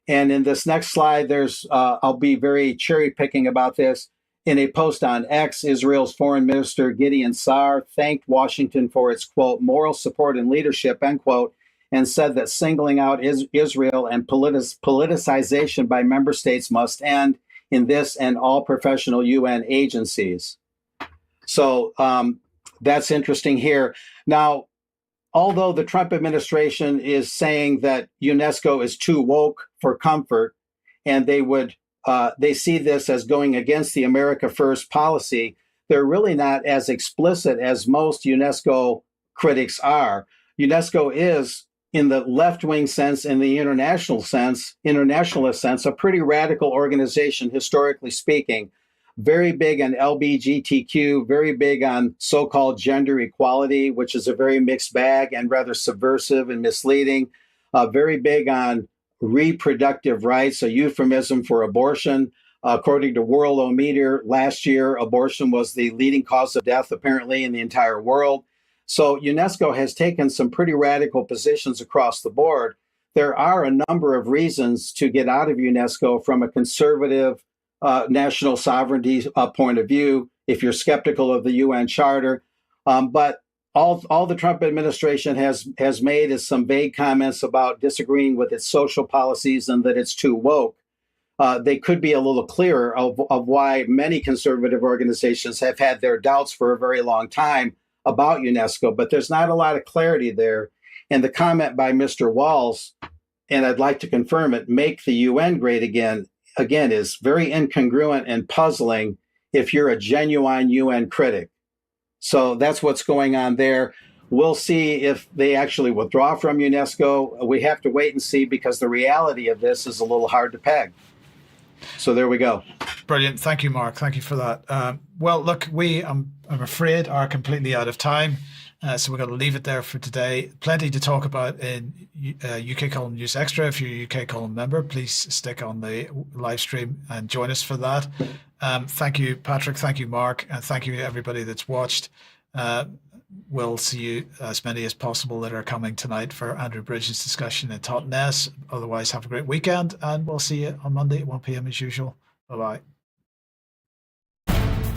And in this next slide, I'll be very cherry picking about this. In a post on X, Israel's Foreign Minister Gideon Sa'ar thanked Washington for its, quote, moral support and leadership, end quote, and said that singling out Israel and politicization by member states must end in this and all professional UN agencies. So that's interesting here. Now, although the Trump administration is saying that UNESCO is too woke for comfort, and they see this as going against the America First policy, they're really not as explicit as most UNESCO critics are. UNESCO is, in the left-wing sense, in the internationalist sense, a pretty radical organization, historically speaking. Very big on LGBTQ, very big on so-called gender equality, which is a very mixed bag and rather subversive and misleading. Very big on reproductive rights, a euphemism for abortion. According to Worldometer, last year, abortion was the leading cause of death, apparently, in the entire world. So UNESCO has taken some pretty radical positions across the board. There are a number of reasons to get out of UNESCO from a conservative national sovereignty point of view, if you're skeptical of the UN Charter. But all the Trump administration has made is some vague comments about disagreeing with its social policies and that it's too woke. They could be a little clearer of why many conservative organizations have had their doubts for a very long time about UNESCO, but there's not a lot of clarity there. And the comment by Mr. Walls, and I'd like to confirm it, make the UN great again, is very incongruent and puzzling if you're a genuine UN critic. So that's what's going on there. We'll see if they actually withdraw from UNESCO. We have to wait and see, because the reality of this is a little hard to peg. So there we go. Brilliant. Thank you, Mark. Thank you for that. Well, look, I'm afraid, are completely out of time. So we're going to leave it there for today. Plenty to talk about in UK Column News Extra. If you're a UK Column member, please stick on the live stream and join us for that. Thank you, Patrick. Thank you, Mark. And thank you to everybody that's watched. We'll see you, as many as possible, that are coming tonight for Andrew Bridges' discussion in Totnes. Otherwise, have a great weekend, and we'll see you on Monday at 1 p.m. as usual. Bye-bye.